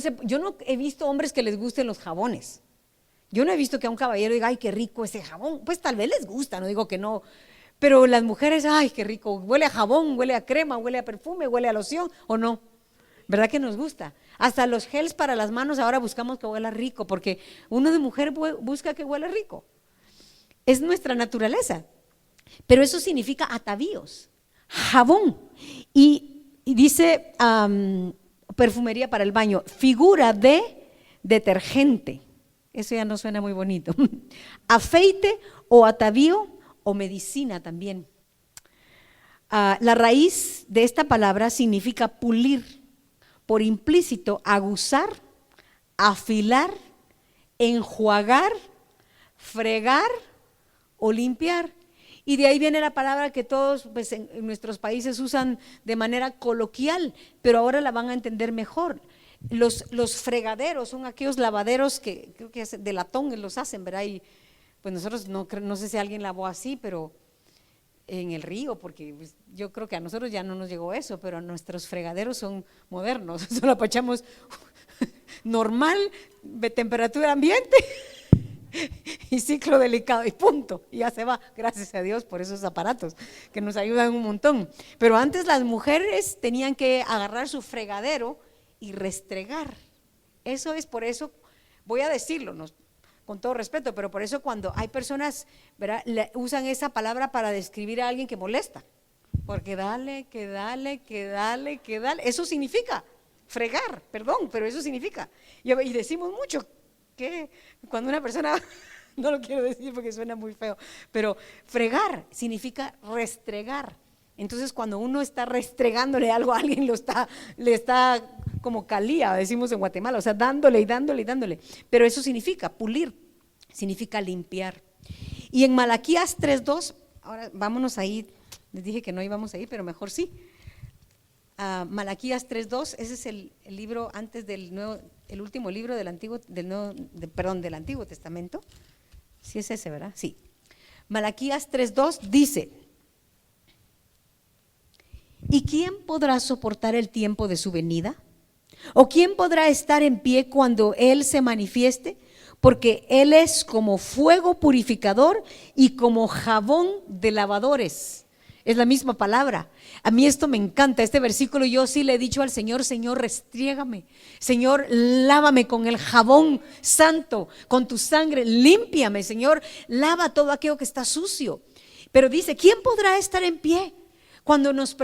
he visto hombres que les gusten los jabones. Yo no he visto que a un caballero diga, ay, qué rico ese jabón. Pues tal vez les gusta, no digo que no, pero las mujeres, ay, qué rico, huele a jabón, huele a crema, huele a perfume, huele a loción, ¿o no? ¿Verdad que nos gusta? Hasta los gels para las manos ahora buscamos que huela rico, porque uno de mujer busca que huela rico. Es nuestra naturaleza. Pero eso significa atavíos, jabón. Y dice perfumería para el baño, figura de detergente. Eso ya no suena muy bonito. Aceite o atavío o medicina también. La raíz de esta palabra significa pulir. Por implícito, aguzar, afilar, enjuagar, fregar o limpiar. Y de ahí viene la palabra que todos pues, en nuestros países usan de manera coloquial, pero ahora la van a entender mejor. Los fregaderos son aquellos lavaderos que creo que de latón los hacen, ¿verdad? Y pues nosotros no sé si alguien lavó así, pero en el río, porque pues, yo creo que a nosotros ya no nos llegó eso, pero nuestros fregaderos son modernos, solo apachamos normal, de temperatura ambiente y ciclo delicado y punto, y ya se va, gracias a Dios por esos aparatos que nos ayudan un montón. Pero antes las mujeres tenían que agarrar su fregadero y restregar. Eso es, por eso voy a decirlo, con todo respeto, pero por eso cuando hay personas, ¿verdad?, usan esa palabra para describir a alguien que molesta, porque dale, eso significa fregar, perdón, pero eso significa, y decimos mucho que cuando una persona, no lo quiero decir porque suena muy feo, pero fregar significa restregar. Entonces cuando uno está restregándole algo a alguien, le está como calía, decimos en Guatemala, o sea, dándole, pero eso significa pulir, significa limpiar. Y en Malaquías 3:2, ahora vámonos ahí, les dije que no íbamos ahí, pero mejor sí. Malaquías 3:2, ese es el libro antes del nuevo, el último libro del Antiguo Testamento. Sí es ese, ¿verdad? Sí. Malaquías 3:2 dice: ¿y quién podrá soportar el tiempo de su venida? ¿O quién podrá estar en pie cuando Él se manifieste? Porque Él es como fuego purificador y como jabón de lavadores. Es la misma palabra. A mí esto me encanta, este versículo. Yo sí le he dicho al Señor: Señor, restriégame, Señor, lávame con el jabón santo, con tu sangre, límpiame, Señor, lava todo aquello que está sucio. Pero dice: ¿quién podrá estar en pie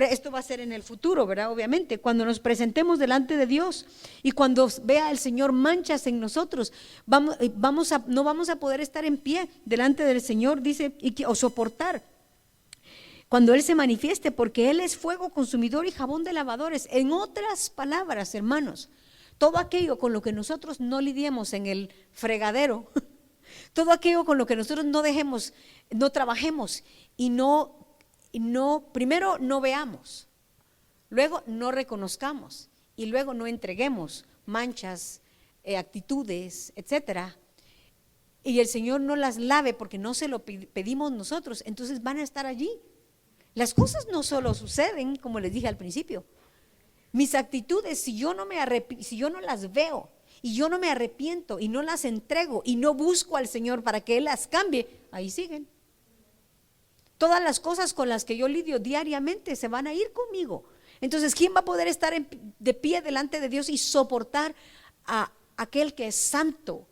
Esto va a ser en el futuro, ¿verdad? Obviamente, cuando nos presentemos delante de Dios y cuando vea el Señor manchas en nosotros, no vamos a poder estar en pie delante del Señor, dice, o soportar cuando Él se manifieste, porque Él es fuego consumidor y jabón de lavadores. En otras palabras, hermanos, todo aquello con lo que nosotros no lidiemos en el fregadero, todo aquello con lo que nosotros no trabajemos y primero no veamos, luego no reconozcamos y luego no entreguemos manchas, actitudes, etcétera, y el Señor no las lave porque no se lo pedimos nosotros, entonces van a estar allí. Las cosas no solo suceden, como les dije al principio. Mis actitudes, si yo no las veo y yo no me arrepiento y no las entrego y no busco al Señor para que Él las cambie, ahí siguen. Todas las cosas con las que yo lidio diariamente se van a ir conmigo. Entonces, ¿quién va a poder estar de pie delante de Dios y soportar a aquel que es santo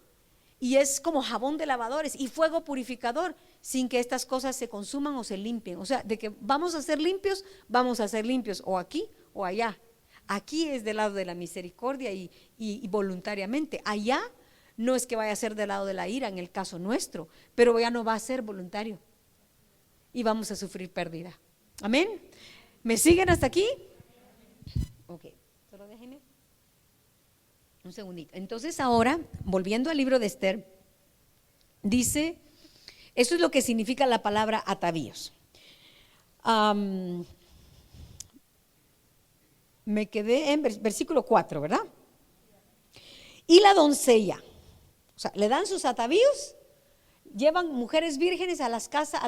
y es como jabón de lavadores y fuego purificador, sin que estas cosas se consuman o se limpien? O sea, de que vamos a ser limpios o aquí o allá. Aquí es del lado de la misericordia y voluntariamente. Allá no es que vaya a ser del lado de la ira en el caso nuestro, pero ya no va a ser voluntario y vamos a sufrir pérdida. Amén. ¿Me siguen hasta aquí? Ok, solo déjenme un segundito. Entonces ahora, volviendo al libro de Esther, dice, eso es lo que significa la palabra atavíos. Me quedé en versículo 4, ¿verdad? Y la doncella, o sea, le dan sus atavíos, llevan mujeres vírgenes a la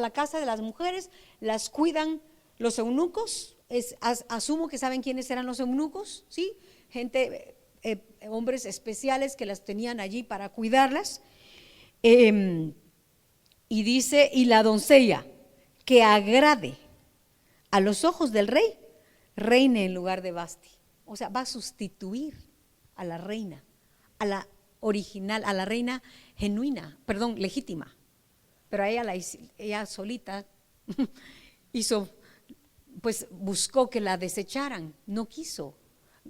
casa de las mujeres, las cuidan los eunucos. Asumo que saben quiénes eran los eunucos, ¿sí? Gente, hombres especiales que las tenían allí para cuidarlas. Y dice, y la doncella que agrade a los ojos del rey, reine en lugar de Vasti. O sea, va a sustituir a la reina, a la original, a la reina genuina, legítima. Pero a ella solita buscó que la desecharan, no quiso,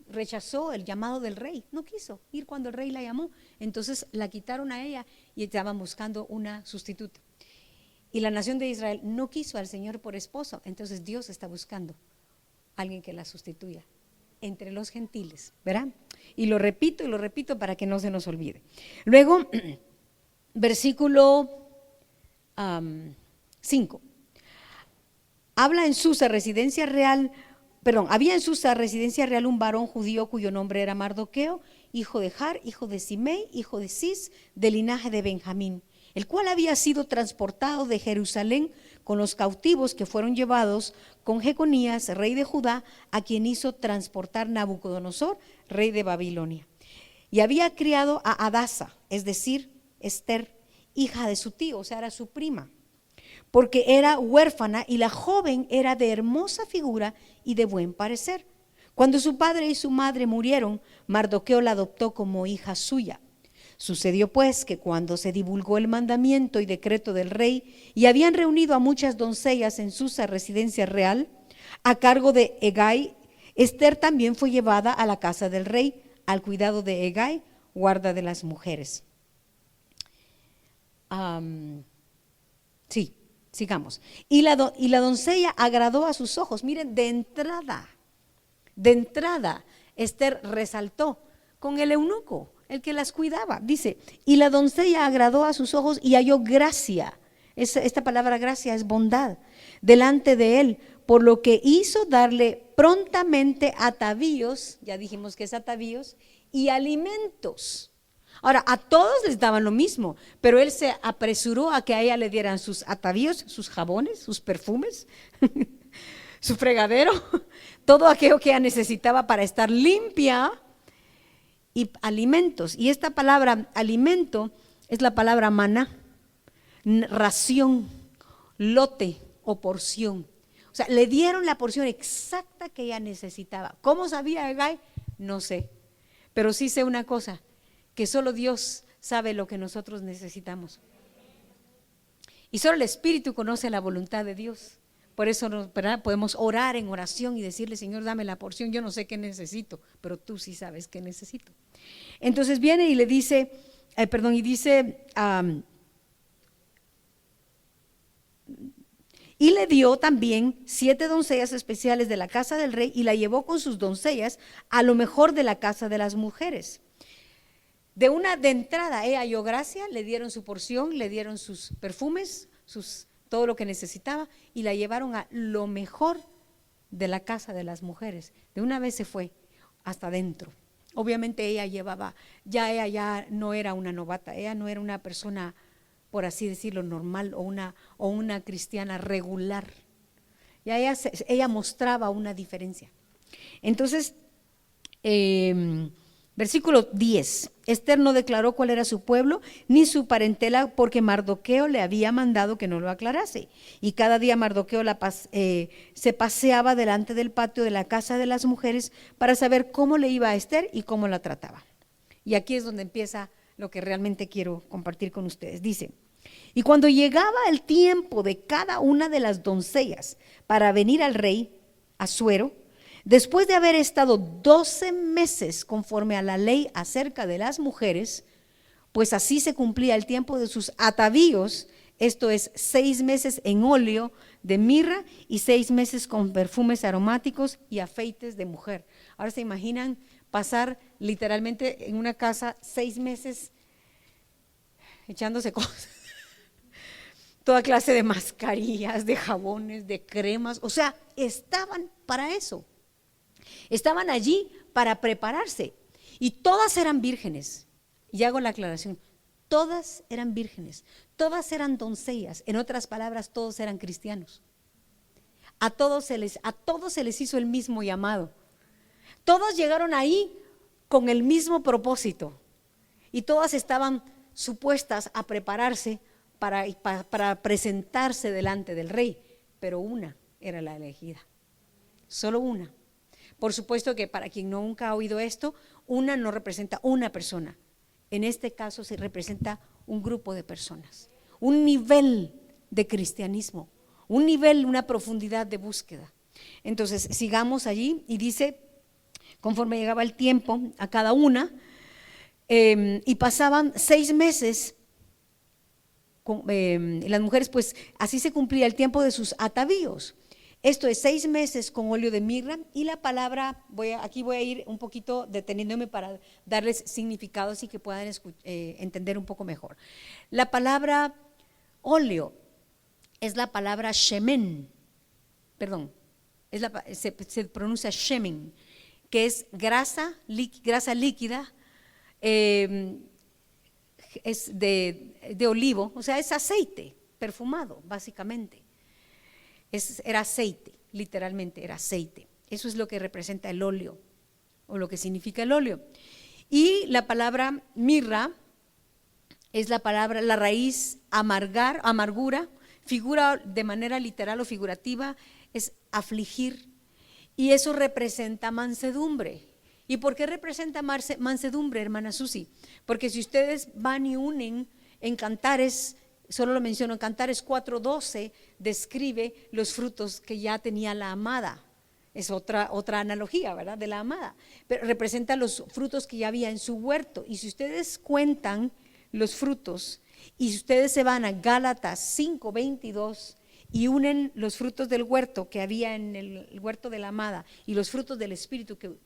rechazó el llamado del rey, no quiso ir cuando el rey la llamó, entonces la quitaron a ella y estaban buscando una sustituta. Y la nación de Israel no quiso al Señor por esposo, entonces Dios está buscando a alguien que la sustituya entre los gentiles, ¿verdad? Y lo repito para que no se nos olvide. Luego, versículo 5. Habla en Susa, residencia real, había en Susa, residencia real, un varón judío cuyo nombre era Mardoqueo, hijo de Jar, hijo de Simei, hijo de Cis, del linaje de Benjamín, el cual había sido transportado de Jerusalén con los cautivos que fueron llevados con Jeconías, rey de Judá, a quien hizo transportar Nabucodonosor, rey de Babilonia. Y había criado a Hadasa, es decir, Esther, hija de su tío, o sea, era su prima, porque era huérfana y la joven era de hermosa figura y de buen parecer. Cuando su padre y su madre murieron, Mardoqueo la adoptó como hija suya. Sucedió pues que cuando se divulgó el mandamiento y decreto del rey y habían reunido a muchas doncellas en Susa, residencia real, a cargo de Hegai, Esther también fue llevada a la casa del rey, al cuidado de Hegai, guarda de las mujeres. Sigamos. Y la doncella agradó a sus ojos. Miren, de entrada, Esther resaltó con el eunuco, el que las cuidaba. Dice, y la doncella agradó a sus ojos y halló gracia. Esta palabra gracia es bondad delante de él, por lo que hizo darle prontamente atavíos, ya dijimos que es atavíos, y alimentos. Ahora, a todos les daban lo mismo, pero él se apresuró a que a ella le dieran sus atavíos, sus jabones, sus perfumes, su fregadero, todo aquello que ella necesitaba para estar limpia, y alimentos. Y esta palabra alimento es la palabra maná, ración, lote o porción. O sea, le dieron la porción exacta que ella necesitaba. ¿Cómo sabía Hegai? No sé, pero sí sé una cosa, que solo Dios sabe lo que nosotros necesitamos. Y solo el Espíritu conoce la voluntad de Dios Por eso, ¿verdad?, podemos orar en oración y decirle: Señor, dame la porción, yo no sé qué necesito, pero tú sí sabes qué necesito. Entonces viene y le dice, y le dio también 7 doncellas especiales de la casa del rey, y la llevó con sus doncellas a lo mejor de la casa de las mujeres. De entrada ella halló gracia, le dieron su porción, le dieron sus perfumes, todo lo que necesitaba, y la llevaron a lo mejor de la casa de las mujeres. De una vez se fue hasta adentro. Obviamente ella ya no era una novata, ella no era una persona, por así decirlo, normal o una cristiana regular. Ya ella mostraba una diferencia. Entonces, versículo 10, Ester no declaró cuál era su pueblo ni su parentela, porque Mardoqueo le había mandado que no lo aclarase. Y cada día Mardoqueo se paseaba delante del patio de la casa de las mujeres para saber cómo le iba a Ester y cómo la trataba. Y aquí es donde empieza lo que realmente quiero compartir con ustedes. Dice: y cuando llegaba el tiempo de cada una de las doncellas para venir al rey Asuero, después de haber estado 12 meses conforme a la ley acerca de las mujeres, pues así se cumplía el tiempo de sus atavíos, esto es 6 meses en óleo de mirra y 6 meses con perfumes aromáticos y afeites de mujer. Ahora se imaginan pasar literalmente en una casa 6 meses echándose cosas, toda clase de mascarillas, de jabones, de cremas, o sea, estaban para eso. Estaban allí para prepararse, y todas eran vírgenes. Y hago la aclaración: todas eran vírgenes, todas eran doncellas. En otras palabras, todos eran cristianos. A todos se les hizo el mismo llamado. Todas llegaron ahí con el mismo propósito, y todas estaban supuestas a prepararse para presentarse delante del rey, pero una era la elegida, solo una. Por supuesto que para quien nunca ha oído esto, una no representa una persona. En este caso se representa un grupo de personas, un nivel de cristianismo, un nivel, una profundidad de búsqueda. Entonces sigamos allí, y dice: conforme llegaba el tiempo a cada una, y pasaban 6 meses, las mujeres, pues así se cumplía el tiempo de sus atavíos. Esto es 6 meses con óleo de mirra. Y la palabra, aquí voy a ir un poquito deteniéndome para darles significados y que puedan entender un poco mejor. La palabra óleo es la palabra shemen, se pronuncia shemen, que es grasa líquida, es de olivo, o sea, es aceite perfumado, básicamente. Era aceite, literalmente era aceite. Eso es lo que representa el óleo, o lo que significa el óleo. Y la palabra mirra es la raíz amargura, figura de manera literal o figurativa, es afligir, y eso representa mansedumbre. ¿Y por qué representa mansedumbre, hermana Susi? Porque si ustedes van y unen en Cantares, solo lo menciono, en Cantares 4:12 describe los frutos que ya tenía la amada. Es otra analogía, ¿verdad?, de la amada. Pero representa los frutos que ya había en su huerto. Y si ustedes cuentan los frutos, y si ustedes se van a Gálatas 5:22 y unen los frutos del huerto que había en el huerto de la amada y los frutos del Espíritu que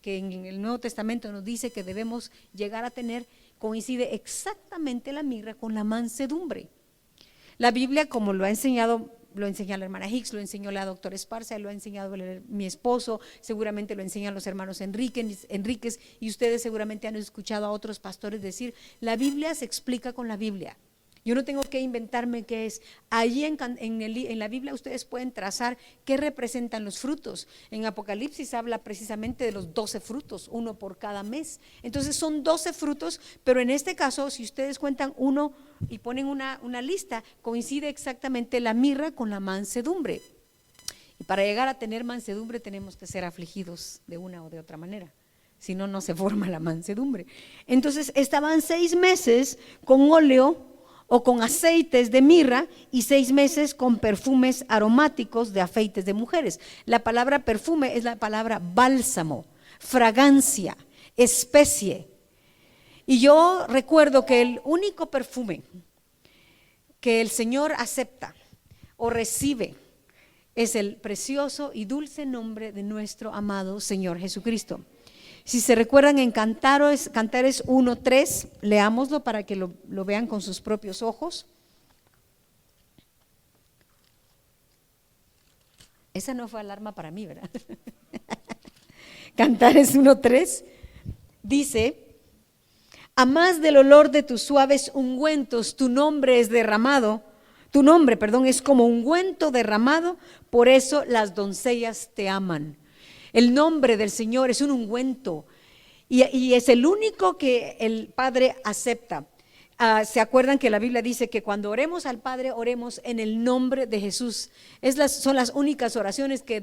en el Nuevo Testamento nos dice que debemos llegar a tener, coincide exactamente la mirra con la mansedumbre. La Biblia, como lo enseña la hermana Hicks, lo enseñó la doctora Esparza, lo ha enseñado mi esposo, seguramente lo enseñan los hermanos Enríquez, y ustedes seguramente han escuchado a otros pastores decir: la Biblia se explica con la Biblia. Yo no tengo que inventarme qué es. Allí en la Biblia ustedes pueden trazar qué representan los frutos. En Apocalipsis habla precisamente de los 12 frutos, uno por cada mes. Entonces son 12 frutos, pero en este caso, si ustedes cuentan uno y ponen una lista, coincide exactamente la mirra con la mansedumbre. Y para llegar a tener mansedumbre tenemos que ser afligidos de una o de otra manera. Si no, no se forma la mansedumbre. Entonces estaban 6 meses con óleo o con aceites de mirra, y 6 meses con perfumes aromáticos de afeites de mujeres. La palabra perfume es la palabra bálsamo, fragancia, especie. Y yo recuerdo que el único perfume que el Señor acepta o recibe es el precioso y dulce nombre de nuestro amado Señor Jesucristo. Si se recuerdan en Cantares 1:3, leámoslo para que lo vean con sus propios ojos. Esa no fue alarma para mí, ¿verdad? Cantares 1:3 dice: a más del olor de tus suaves ungüentos, tu nombre es derramado. Tu nombre, es como ungüento derramado, por eso las doncellas te aman. El nombre del Señor es un ungüento y es el único que el Padre acepta. ¿Se acuerdan que la Biblia dice que cuando oremos al Padre, oremos en el nombre de Jesús? Son las únicas oraciones que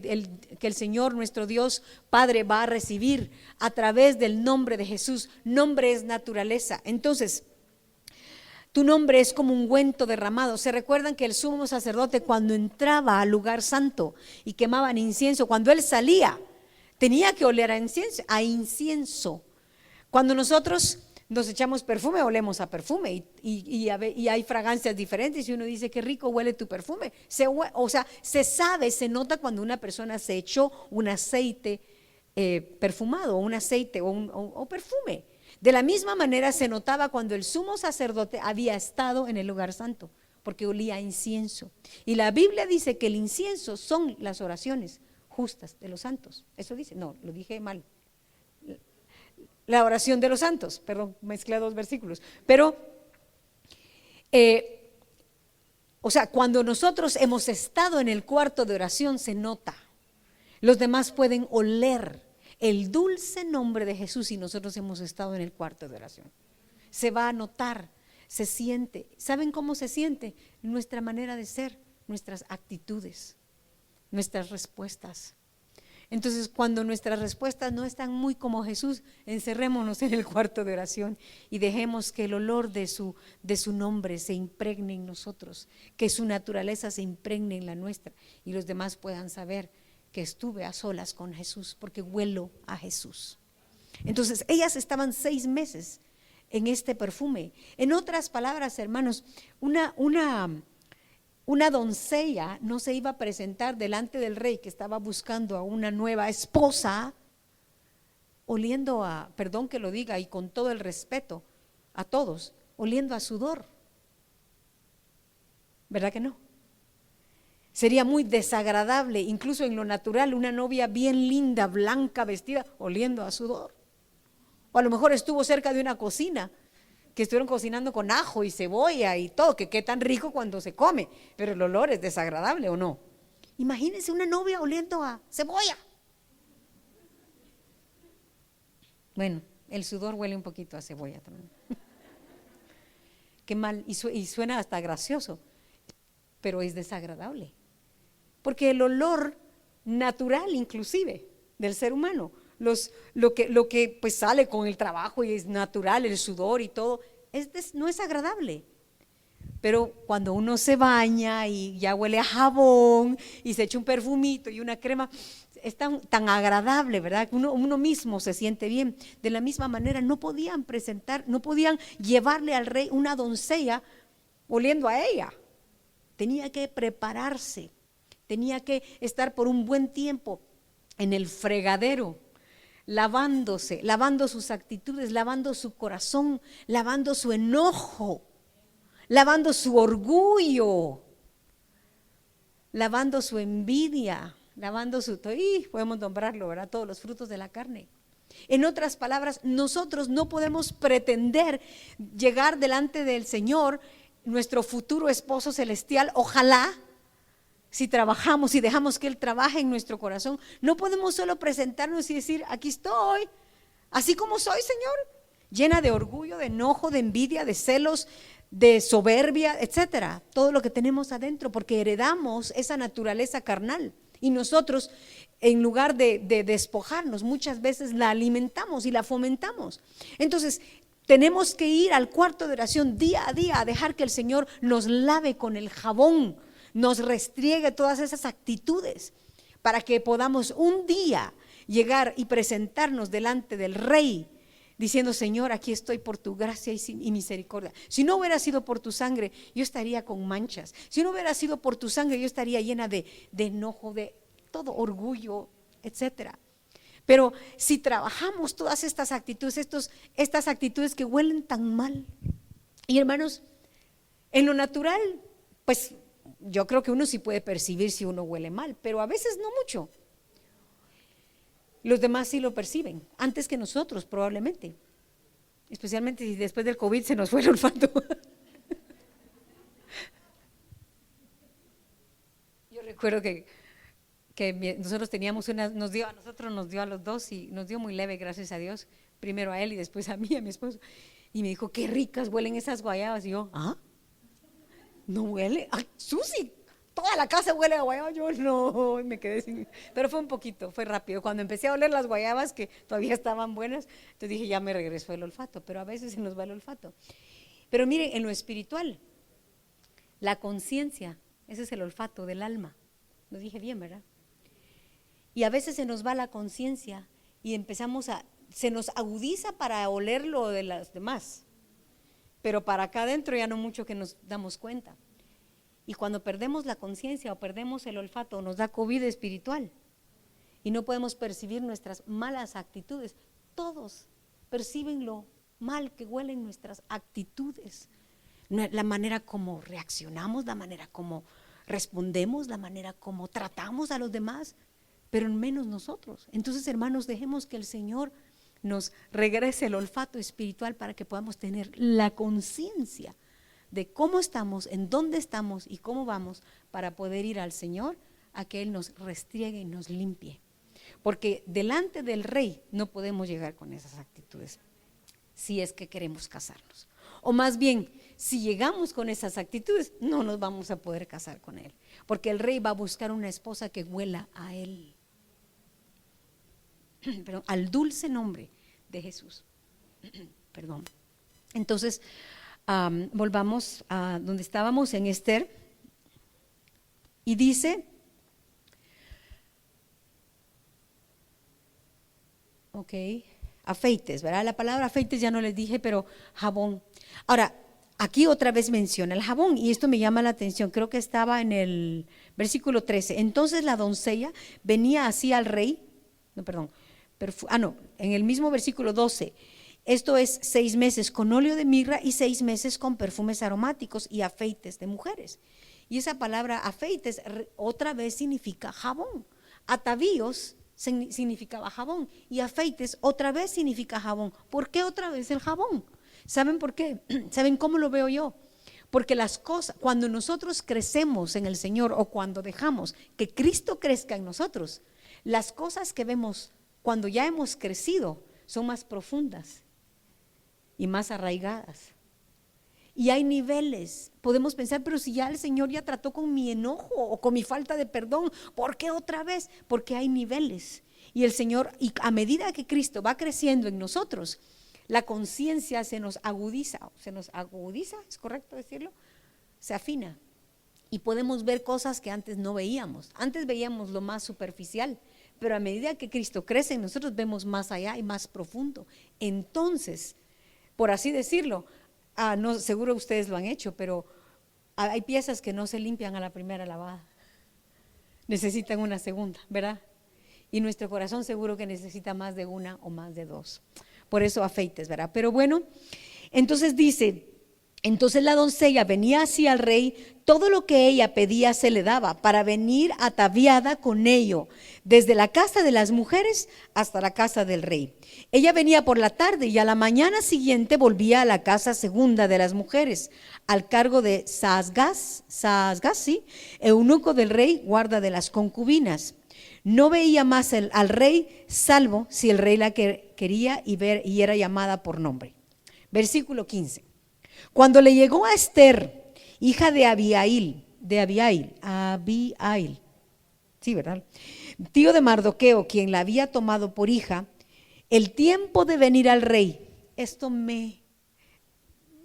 el Señor, nuestro Dios Padre, va a recibir a través del nombre de Jesús. Nombre es naturaleza. Entonces, tu nombre es como un ungüento derramado. ¿Se recuerdan que el sumo sacerdote, cuando entraba al lugar santo y quemaban incienso, cuando él salía, tenía que oler a incienso? Cuando nosotros nos echamos perfume, olemos a perfume y hay fragancias diferentes y uno dice: qué rico huele tu perfume. Se sabe, se nota cuando una persona se echó un aceite perfumado, un aceite o perfume. De la misma manera se notaba cuando el sumo sacerdote había estado en el lugar santo, porque olía a incienso. Y la Biblia dice que el incienso son las oraciones justas de los santos. Eso dice, no, lo dije mal. La oración de los santos, perdón, mezclé 2 versículos. Pero, cuando nosotros hemos estado en el cuarto de oración, se nota. Los demás pueden oler el dulce nombre de Jesús y nosotros hemos estado en el cuarto de oración. Se va a notar, se siente. ¿Saben cómo se siente? Nuestra manera de ser, nuestras actitudes, nuestras respuestas. Entonces, cuando nuestras respuestas no están muy como Jesús, encerrémonos en el cuarto de oración y dejemos que el olor de su nombre se impregne en nosotros, que su naturaleza se impregne en la nuestra y los demás puedan saber que estuve a solas con Jesús porque huelo a Jesús. Entonces, ellas estaban 6 meses en este perfume. En otras palabras, hermanos, una doncella no se iba a presentar delante del rey que estaba buscando a una nueva esposa oliendo a, perdón que lo diga y con todo el respeto a todos, oliendo a sudor. ¿Verdad que no? Sería muy desagradable, incluso en lo natural, una novia bien linda, blanca, vestida, oliendo a sudor. O a lo mejor estuvo cerca de una cocina, que estuvieron cocinando con ajo y cebolla y todo, que qué tan rico cuando se come, pero el olor es desagradable, ¿o no? Imagínense una novia oliendo a cebolla. Bueno, el sudor huele un poquito a cebolla también. Qué mal, y suena hasta gracioso, pero es desagradable. Porque el olor natural inclusive del ser humano, lo que pues sale con el trabajo y es natural, el sudor y todo, no es agradable. Pero cuando uno se baña y ya huele a jabón y se echa un perfumito y una crema, es tan agradable, ¿verdad? Uno mismo se siente bien. De la misma manera no podían llevarle al rey una doncella oliendo a ella. Tenía que prepararse, tenía que estar por un buen tiempo en el fregadero, lavándose, lavando sus actitudes, lavando su corazón, lavando su enojo, lavando su orgullo, lavando su envidia, lavando podemos nombrarlo, ¿verdad? Todos los frutos de la carne. En otras palabras, nosotros no podemos pretender llegar delante del Señor, nuestro futuro esposo celestial, ojalá, si trabajamos y dejamos que Él trabaje en nuestro corazón, no podemos solo presentarnos y decir, aquí estoy, así como soy, Señor, llena de orgullo, de enojo, de envidia, de celos, de soberbia, etcétera, todo lo que tenemos adentro, porque heredamos esa naturaleza carnal y nosotros, en lugar de despojarnos, muchas veces la alimentamos y la fomentamos. Entonces, Tenemos que ir al cuarto de oración día a día a dejar que el Señor nos lave con el jabón, nos restriegue todas esas actitudes para que podamos un día llegar y presentarnos delante del Rey diciendo: Señor, aquí estoy por tu gracia y misericordia. Si no hubiera sido por tu sangre, yo estaría con manchas. Si no hubiera sido por tu sangre, yo estaría llena de enojo, de todo orgullo, etcétera. Pero si trabajamos todas estas actitudes, estas actitudes que huelen tan mal, y hermanos, en lo natural, pues yo creo que uno sí puede percibir si uno huele mal, pero a veces no mucho. Los demás sí lo perciben, antes que nosotros probablemente, especialmente si después del COVID se nos fue el olfato. Yo recuerdo que nosotros teníamos a nosotros nos dio a los dos y nos dio muy leve, gracias a Dios, primero a él y después a mí, a mi esposo, y me dijo: qué ricas huelen esas guayabas. Y yo: no huele, Susi, toda la casa huele a guayaba. Yo no, y me quedé sin, pero fue un poquito, fue rápido. Cuando empecé a oler las guayabas que todavía estaban buenas, entonces dije: ya me regresó el olfato. Pero a veces se nos va el olfato. Pero miren, en lo espiritual, la conciencia, ese es el olfato del alma. Lo dije bien, ¿verdad? Y a veces se nos va la conciencia y se nos agudiza para oler lo de las demás, pero para acá adentro ya no mucho que nos damos cuenta. Y cuando perdemos la conciencia o perdemos el olfato, nos da COVID espiritual y no podemos percibir nuestras malas actitudes. Todos perciben lo mal que huelen nuestras actitudes, la manera como reaccionamos, la manera como respondemos, la manera como tratamos a los demás, pero menos nosotros. Entonces, hermanos, dejemos que el Señor nos regrese el olfato espiritual para que podamos tener la conciencia de cómo estamos, en dónde estamos y cómo vamos, para poder ir al Señor a que Él nos restriegue y nos limpie. Porque delante del Rey no podemos llegar con esas actitudes si es que queremos casarnos. O más bien, si llegamos con esas actitudes, no nos vamos a poder casar con Él, porque el Rey va a buscar una esposa que huela a Él. Perdón, al dulce nombre de Jesús. Perdón. Entonces, volvamos a donde estábamos en Esther, y dice, afeites, ¿verdad? La palabra afeites ya no les dije, pero jabón. Ahora, aquí otra vez menciona el jabón, y esto me llama la atención. Creo que estaba en el versículo 13. Entonces la doncella venía así al rey, en el mismo versículo 12. Esto es 6 meses con óleo de mirra y 6 meses con perfumes aromáticos y afeites de mujeres. Y esa palabra afeites otra vez significa jabón. Atavíos significaba jabón y afeites otra vez significa jabón. ¿Por qué otra vez el jabón? ¿Saben por qué? ¿Saben cómo lo veo yo? Porque las cosas, cuando nosotros crecemos en el Señor o cuando dejamos que Cristo crezca en nosotros, las cosas que vemos cuando ya hemos crecido son más profundas y más arraigadas. Y hay niveles. Podemos pensar: pero si ya el Señor ya trató con mi enojo o con mi falta de perdón, ¿por qué otra vez? Porque hay niveles. Y el Señor, y a medida que Cristo va creciendo en nosotros, la conciencia se nos agudiza, ¿es correcto decirlo? Se afina. Y podemos ver cosas que antes no veíamos. Antes veíamos lo más superficial, pero a medida que Cristo crece en nosotros, vemos más allá y más profundo. Entonces, por así decirlo, no, seguro ustedes lo han hecho, pero hay piezas que no se limpian a la primera lavada, necesitan una segunda, ¿verdad? Y nuestro corazón seguro que necesita más de una o más de 2. Por eso afeites, ¿verdad? Pero bueno, entonces dice: entonces la doncella venía así al rey, todo lo que ella pedía se le daba, para venir ataviada con ello, desde la casa de las mujeres hasta la casa del rey. Ella venía por la tarde y a la mañana siguiente volvía a la casa segunda de las mujeres, al cargo de Saasgaz, eunuco del rey, guarda de las concubinas. No veía más al rey, salvo si el rey la quería y era llamada por nombre. Versículo 15. Cuando le llegó a Esther, hija de Abihail, sí, ¿verdad? Tío de Mardoqueo, quien la había tomado por hija, el tiempo de venir al rey, esto me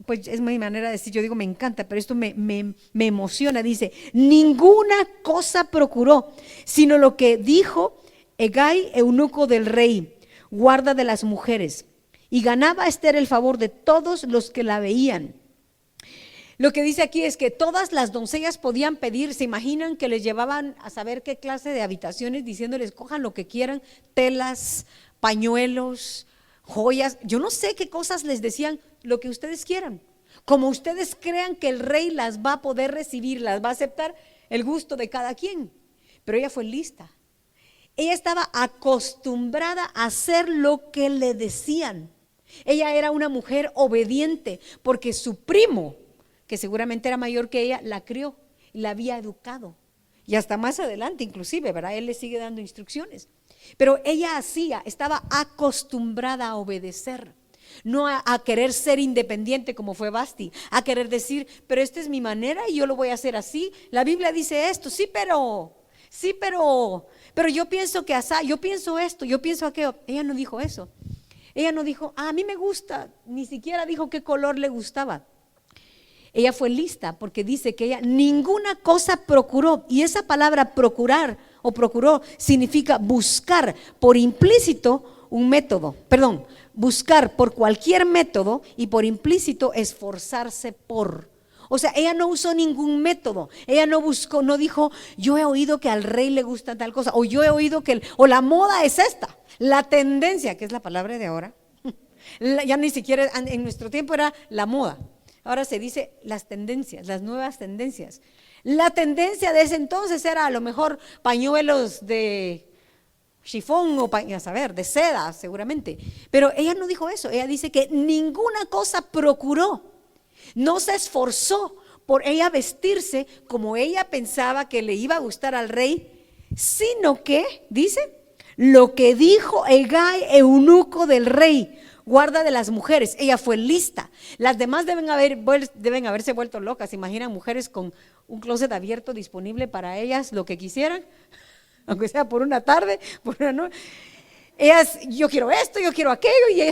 pues es mi manera de decir, yo digo me encanta, pero esto me emociona. Dice, ninguna cosa procuró, sino lo que dijo Hegai, eunuco del rey, guarda de las mujeres, y ganaba Esther el favor de todos los que la veían. Lo que dice aquí es que todas las doncellas podían pedir. ¿Se imaginan que les llevaban a saber qué clase de habitaciones, diciéndoles cojan lo que quieran, telas, pañuelos, joyas? Yo no sé qué cosas les decían, lo que ustedes quieran, como ustedes crean que el rey las va a poder recibir, las va a aceptar, el gusto de cada quien. Pero ella fue lista. Ella estaba acostumbrada a hacer lo que le decían. Ella era una mujer obediente porque su primo, que seguramente era mayor que ella, la crió y la había educado. Y hasta más adelante inclusive, ¿verdad? Él le sigue dando instrucciones. Pero ella estaba acostumbrada a obedecer, no a querer ser independiente como fue Vasti, a querer decir, pero esta es mi manera y yo lo voy a hacer así. La Biblia dice esto, pero yo pienso que así, yo pienso esto, yo pienso aquello. Ella no dijo eso. Ella no dijo, a mí me gusta, ni siquiera dijo qué color le gustaba. Ella fue lista porque dice que ella ninguna cosa procuró, y esa palabra procurar o procuró significa buscar por implícito un método, buscar por cualquier método y por implícito esforzarse por. O sea, ella no usó ningún método, ella no buscó, no dijo, yo he oído que al rey le gusta tal cosa, o yo he oído que, o la moda es esta, la tendencia, que es la palabra de ahora, ya ni siquiera en nuestro tiempo era la moda. Ahora se dice las tendencias, las nuevas tendencias. La tendencia de ese entonces era a lo mejor pañuelos de chifón o de seda seguramente. Pero ella no dijo eso, ella dice que ninguna cosa procuró, no se esforzó por ella vestirse como ella pensaba que le iba a gustar al rey, sino que, dice, lo que dijo Hegai, eunuco del rey, guarda de las mujeres. Ella fue lista. Las demás deben haberse vuelto locas. ¿Se imaginan mujeres con un closet abierto disponible para ellas, lo que quisieran, aunque sea por una tarde, por una noche? Ellas, yo quiero esto, yo quiero aquello, y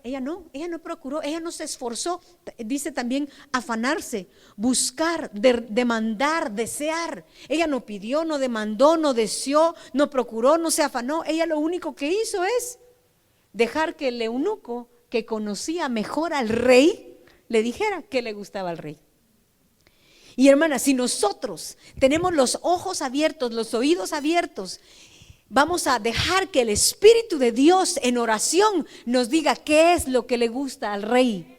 ella no procuró, ella no se esforzó. Dice también afanarse, buscar, demandar, desear. Ella no pidió, no demandó, no deseó, no procuró, no se afanó. Ella lo único que hizo es dejar que el eunuco, que conocía mejor al rey, le dijera que le gustaba al rey. Y hermana, si nosotros tenemos los ojos abiertos, los oídos abiertos, vamos a dejar que el Espíritu de Dios en oración nos diga qué es lo que le gusta al rey,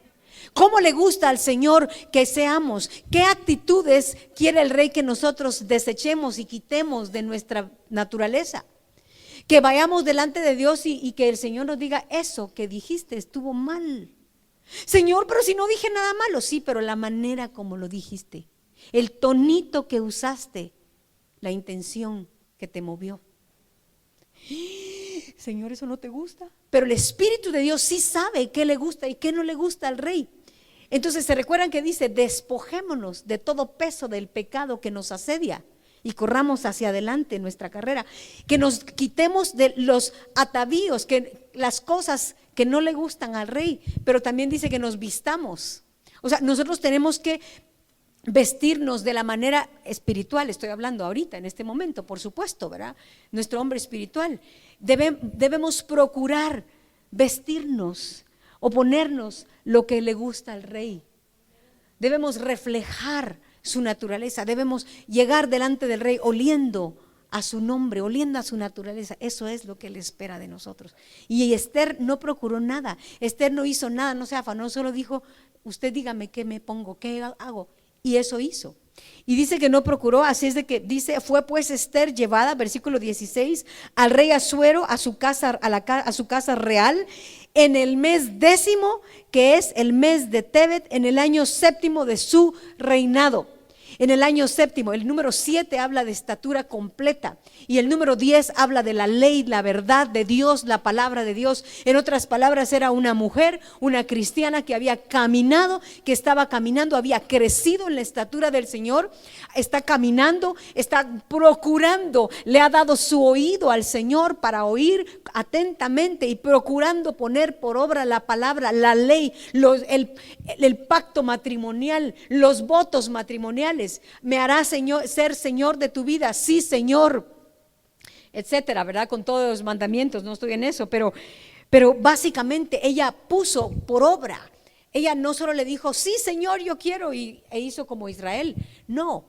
cómo le gusta al Señor que seamos, qué actitudes quiere el rey que nosotros desechemos y quitemos de nuestra naturaleza. Que vayamos delante de Dios y que el Señor nos diga, eso que dijiste estuvo mal. Señor, pero si no dije nada malo. Sí, pero la manera como lo dijiste, el tonito que usaste, la intención que te movió. Señor, eso no te gusta. Pero el Espíritu de Dios sí sabe qué le gusta y qué no le gusta al rey. Entonces se recuerdan que dice, despojémonos de todo peso del pecado que nos asedia y corramos hacia adelante en nuestra carrera, que nos quitemos de los atavíos, que las cosas que no le gustan al rey, pero también dice que nos vistamos. O sea, nosotros tenemos que vestirnos de la manera espiritual, estoy hablando ahorita, en este momento, por supuesto, ¿verdad? Nuestro hombre espiritual. Debemos procurar vestirnos o ponernos lo que le gusta al rey. Debemos reflejar su naturaleza, debemos llegar delante del rey oliendo a su nombre, oliendo a su naturaleza. Eso es lo que él espera de nosotros. Y Esther no procuró nada, Esther no hizo nada, no se afanó, solo dijo, usted dígame qué me pongo, qué hago, y eso hizo. Y dice que no procuró, así es de que dice, fue pues Esther llevada, versículo 16, al rey Asuero a su casa, a su casa real, en el mes 10º, que es el mes de Tebet, en el año 7º de su reinado. en el año séptimo. El número 7 habla de estatura completa y el número 10 habla de la ley, la verdad de Dios, la palabra de Dios. En otras palabras, era una mujer, una cristiana que había caminado, que estaba caminando, había crecido en la estatura del Señor, está caminando, está procurando, le ha dado su oído al Señor para oír atentamente y procurando poner por obra la palabra, la ley, el pacto matrimonial, los votos matrimoniales. Me hará Señor, ser Señor de tu vida, sí Señor, etcétera, ¿verdad? Con todos los mandamientos, no estoy en eso, pero básicamente ella puso por obra. Ella no solo le dijo, sí Señor, yo quiero, e hizo como Israel. No,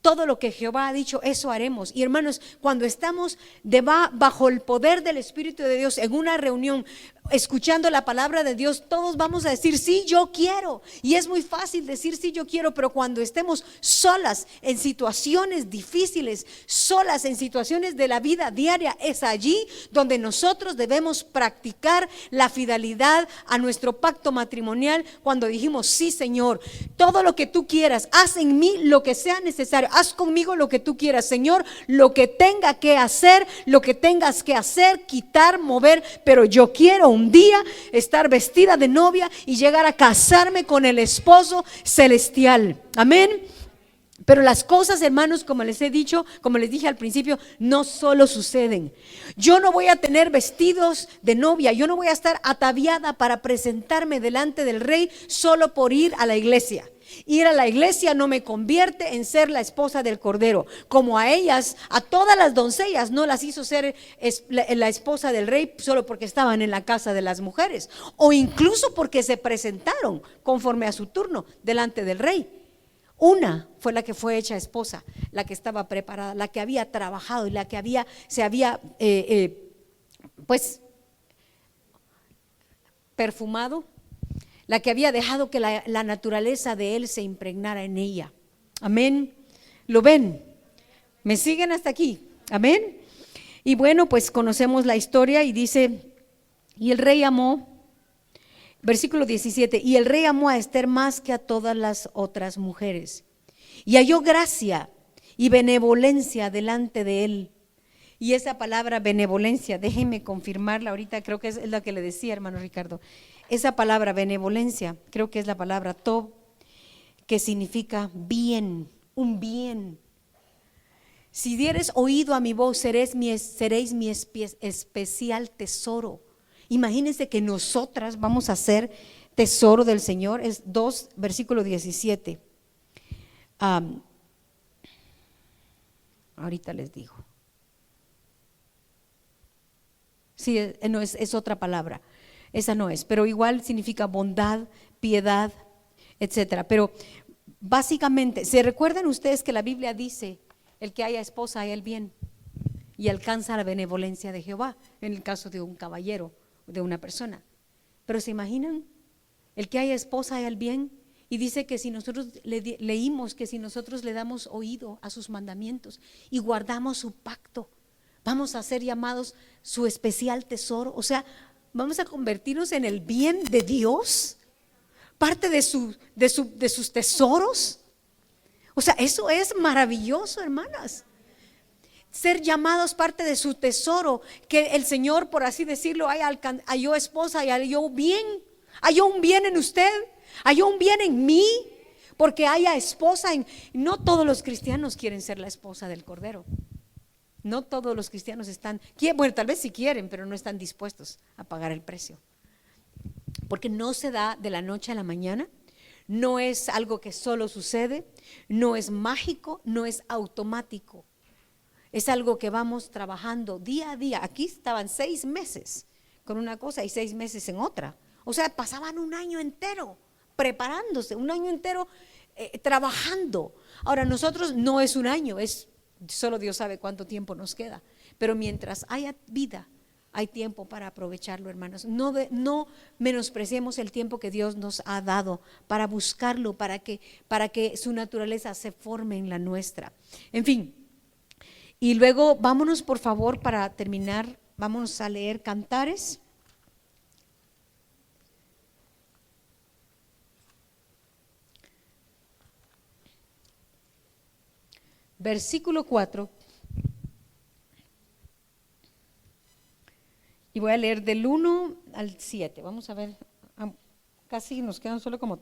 todo lo que Jehová ha dicho, eso haremos. Y hermanos, cuando estamos bajo el poder del Espíritu de Dios en una reunión, escuchando la palabra de Dios, todos vamos a decir, sí, yo quiero. Y es muy fácil decir, sí, yo quiero, pero cuando estemos solas en situaciones difíciles, solas en situaciones de la vida diaria, es allí donde nosotros debemos practicar la fidelidad a nuestro pacto matrimonial. Cuando dijimos, sí Señor, todo lo que tú quieras, haz en mí lo que sea necesario, haz conmigo lo que tú quieras, Señor, lo que tenga que hacer, lo que tengas que hacer, quitar, mover, pero yo quiero un día estar vestida de novia y llegar a casarme con el esposo celestial. Amén. Pero las cosas, hermanos, como les he dicho, como les dije al principio, no solo suceden. Yo no voy a tener vestidos de novia, yo no voy a estar ataviada para presentarme delante del rey solo por ir a la iglesia. Ir a la iglesia no me convierte en ser la esposa del Cordero. Como a ellas, a todas las doncellas, no las hizo ser la esposa del rey solo porque estaban en la casa de las mujeres, o incluso porque se presentaron conforme a su turno delante del rey. Una fue la que fue hecha esposa, la que estaba preparada, la que había trabajado y la que se había perfumado, la que había dejado que la naturaleza de él se impregnara en ella. Amén. ¿Lo ven? ¿Me siguen hasta aquí? Amén. Y bueno, pues conocemos la historia y dice, y el rey amó, versículo 17, y el rey amó a Ester más que a todas las otras mujeres, y halló gracia y benevolencia delante de él. Y esa palabra benevolencia, déjenme confirmarla ahorita, creo que es la que le decía, hermano Ricardo. Esa palabra benevolencia, creo que es la palabra tov, que significa bien, un bien. Si dieres oído a mi voz, seréis mi especial tesoro. Imagínense que nosotras vamos a ser tesoro del Señor. Es 2, versículo 17. Ahorita les digo. Sí, no, es otra palabra. Esa no es, pero igual significa bondad, piedad, etcétera. Pero básicamente, ¿se recuerdan ustedes que la Biblia dice, el que haya esposa haya el bien y alcanza la benevolencia de Jehová, en el caso de un caballero, de una persona? Pero ¿se imaginan? El que haya esposa haya el bien, y dice que si nosotros leímos que si nosotros le damos oído a sus mandamientos y guardamos su pacto, vamos a ser llamados su especial tesoro. O sea, vamos a convertirnos en el bien de Dios, parte de sus tesoros. O sea, eso es maravilloso, hermanas. Ser llamados parte de su tesoro, que el Señor, por así decirlo, halló esposa y halló un bien en usted, halló un bien en mí, porque haya esposa. No todos los cristianos quieren ser la esposa del Cordero. No todos los cristianos bueno, tal vez sí quieren, pero no están dispuestos a pagar el precio. Porque no se da de la noche a la mañana, no es algo que solo sucede, no es mágico, no es automático. Es algo que vamos trabajando día a día. Aquí estaban 6 meses con una cosa y 6 meses en otra. O sea, pasaban un año entero preparándose, un año entero trabajando. Ahora, nosotros no es un año, solo Dios sabe cuánto tiempo nos queda. Pero mientras haya vida, hay tiempo para aprovecharlo, hermanos. No menospreciemos el tiempo que Dios nos ha dado para buscarlo, para que su naturaleza se forme en la nuestra. En fin, y luego vámonos por favor para terminar, vamos a leer Cantares. versículo 4. Y voy a leer del 1 al 7. Vamos a ver, casi nos quedan solo como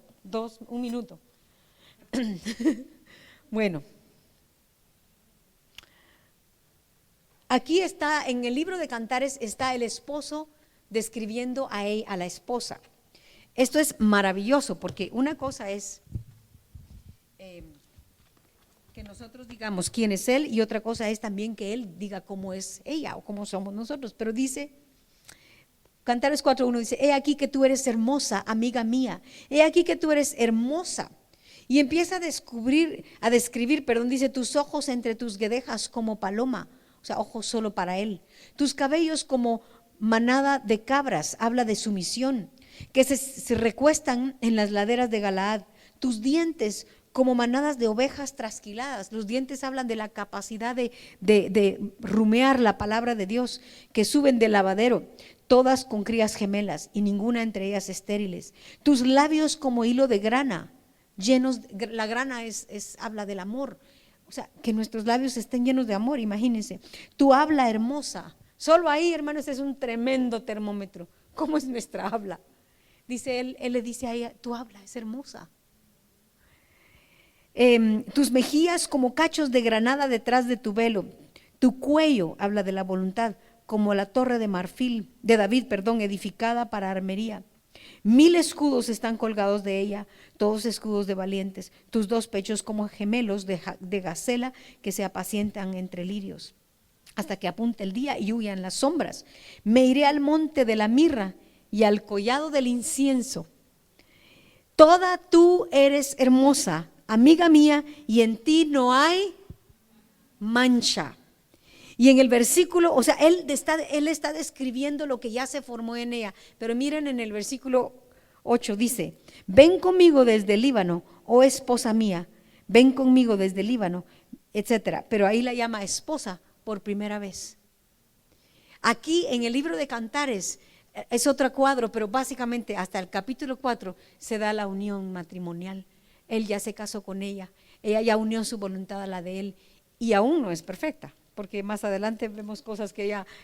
un minuto. Bueno, aquí está, en el libro de Cantares, está el esposo describiendo a la esposa. Esto es maravilloso, porque una cosa es que nosotros digamos quién es él, y otra cosa es también que él diga cómo es ella o cómo somos nosotros. Pero dice, Cantares 4:1 dice: he aquí que tú eres hermosa, amiga mía, he aquí que tú eres hermosa. Y empieza a describir, dice, tus ojos entre tus guedejas como paloma, o sea, ojos solo para él. Tus cabellos como manada de cabras, habla de sumisión, que se recuestan en las laderas de Galaad. Tus dientes como manadas de ovejas trasquiladas. Los dientes hablan de la capacidad de rumear la palabra de Dios, que suben del lavadero, todas con crías gemelas y ninguna entre ellas estériles. Tus labios como hilo de grana, llenos, la grana habla del amor, o sea, que nuestros labios estén llenos de amor, imagínense. Tu habla hermosa, solo ahí, hermanos, es un tremendo termómetro. ¿Cómo es nuestra habla? Dice él le dice a ella, tu habla es hermosa. Tus mejillas como cachos de granada detrás de tu velo. Tu cuello, habla de la voluntad, como la torre de marfil, de David, edificada para armería. 1000 escudos están colgados de ella, todos escudos de valientes. Tus 2 pechos como gemelos de gacela que se apacientan entre lirios, hasta que apunte el día y huyan las sombras. Me iré al monte de la mirra y al collado del incienso. Toda tú eres hermosa, amiga mía, y en ti no hay mancha. Y en el versículo, o sea, él está describiendo lo que ya se formó en ella. Pero miren, en el versículo 8 dice: ven conmigo desde el Líbano, oh esposa mía, ven conmigo desde el Líbano, etcétera. Pero ahí la llama esposa por primera vez. Aquí en el libro de Cantares es otro cuadro, pero básicamente hasta el capítulo 4 se da la unión matrimonial. Él ya se casó con ella ya unió su voluntad a la de él, y aún no es perfecta, porque más adelante vemos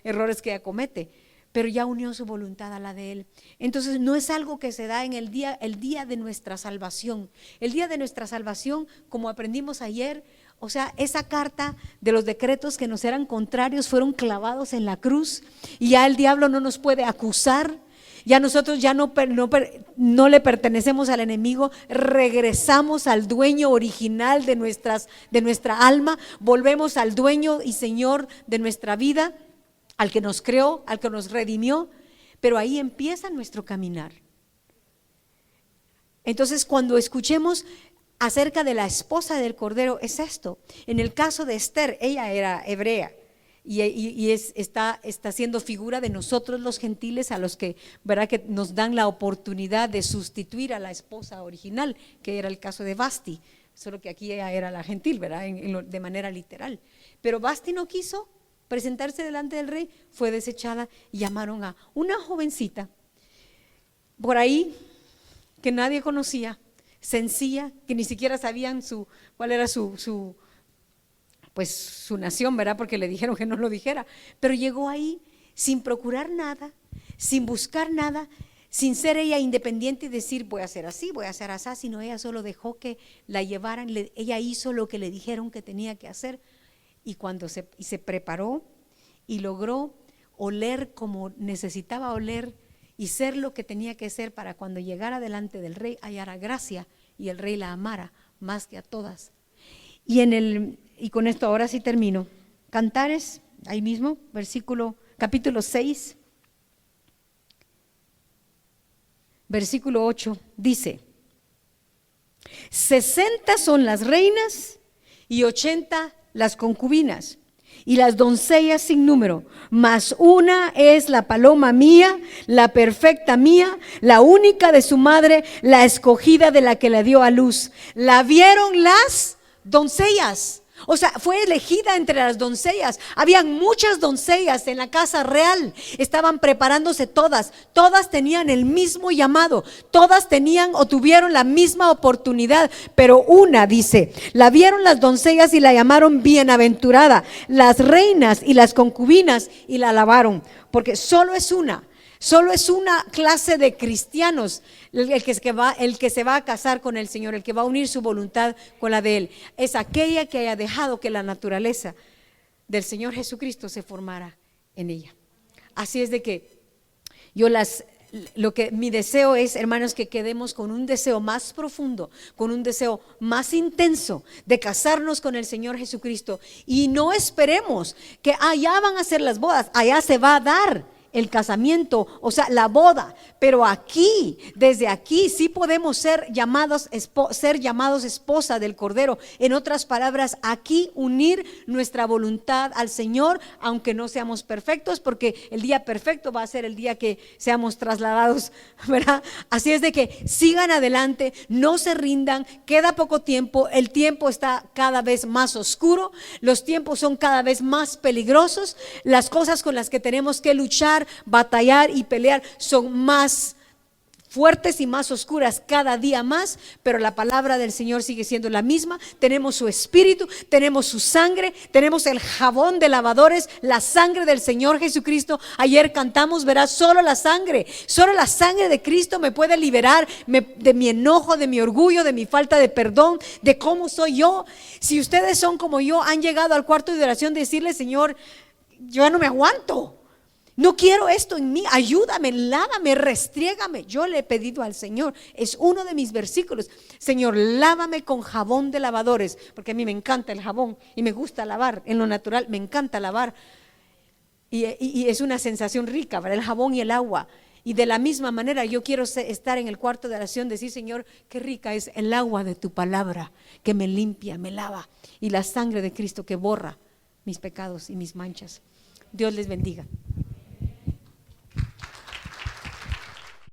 errores que ella comete, pero ya unió su voluntad a la de él. Entonces no es algo que se da en el día de nuestra salvación. El día de nuestra salvación, como aprendimos ayer, o sea, esa carta de los decretos que nos eran contrarios fueron clavados en la cruz, y ya el diablo no nos puede acusar. Ya nosotros no le pertenecemos al enemigo, regresamos al dueño original de nuestra alma, volvemos al dueño y Señor de nuestra vida, al que nos creó, al que nos redimió, pero ahí empieza nuestro caminar. Entonces, cuando escuchemos acerca de la esposa del Cordero, es esto. En el caso de Esther, ella era hebrea. Y está siendo figura de nosotros los gentiles, a los que, ¿verdad?, que nos dan la oportunidad de sustituir a la esposa original, que era el caso de Vasti, solo que aquí ella era la gentil, ¿verdad?, de manera literal. Pero Vasti no quiso presentarse delante del rey, fue desechada, y llamaron a una jovencita por ahí que nadie conocía, sencilla, que ni siquiera sabían cuál era su nación, ¿verdad?, porque le dijeron que no lo dijera, pero llegó ahí sin procurar nada, sin buscar nada, sin ser ella independiente y decir voy a hacer así, voy a hacer así, sino ella solo dejó que la llevaran. Ella hizo lo que le dijeron que tenía que hacer, y cuando se preparó y logró oler como necesitaba oler y ser lo que tenía que ser, para cuando llegara delante del rey hallara gracia y el rey la amara más que a todas. Y con esto ahora sí termino. Cantares, ahí mismo, capítulo 6, versículo 8, dice: 60 son las reinas y 80 las concubinas, y las doncellas sin número, mas una es la paloma mía, la perfecta mía, la única de su madre, la escogida de la que le dio a luz. La vieron las doncellas. O sea, fue elegida entre las doncellas. Habían muchas doncellas en la casa real. Estaban preparándose todas. Todas tenían el mismo llamado. Todas tenían o tuvieron la misma oportunidad. Pero una, dice, la vieron las doncellas y la llamaron bienaventurada. Las reinas y las concubinas y la alabaron. Porque solo es una clase de cristianos el que se va a casar con el Señor, el que va a unir su voluntad con la de Él. Es aquella que haya dejado que la naturaleza del Señor Jesucristo se formara en ella. Así es de que mi deseo es, hermanos, que quedemos con un deseo más profundo, con un deseo más intenso de casarnos con el Señor Jesucristo, y no esperemos que allá van a ser las bodas, allá se va a dar el casamiento, o sea, la boda. Pero aquí, desde aquí, sí podemos ser llamados esposa del Cordero. En otras palabras, aquí unir nuestra voluntad al Señor, aunque no seamos perfectos, porque el día perfecto va a ser el día que seamos trasladados, ¿verdad? Así es de que sigan adelante, no se rindan, queda poco tiempo, el tiempo está cada vez más oscuro, los tiempos son cada vez más peligrosos, las cosas con las que tenemos que luchar, batallar y pelear son más fuertes y más oscuras cada día más, pero la palabra del Señor sigue siendo la misma. Tenemos su espíritu, tenemos su sangre, tenemos el jabón de lavadores, la sangre del Señor Jesucristo. Ayer cantamos, verás, solo la sangre de Cristo me puede liberar de mi enojo, de mi orgullo, de mi falta de perdón, de cómo soy yo. Si ustedes son como yo, han llegado al cuarto de oración de decirle: Señor, yo ya no me aguanto, no quiero esto en mí, ayúdame, lávame, restriégame. Yo le he pedido al Señor, es uno de mis versículos: Señor, lávame con jabón de lavadores, porque a mí me encanta el jabón y me gusta lavar, en lo natural me encanta lavar, y es una sensación rica, ¿verdad? El jabón y el agua. Y de la misma manera yo quiero estar en el cuarto de oración, decir: Señor, qué rica es el agua de tu palabra, que me limpia, me lava, y la sangre de Cristo que borra mis pecados y mis manchas. Dios les bendiga.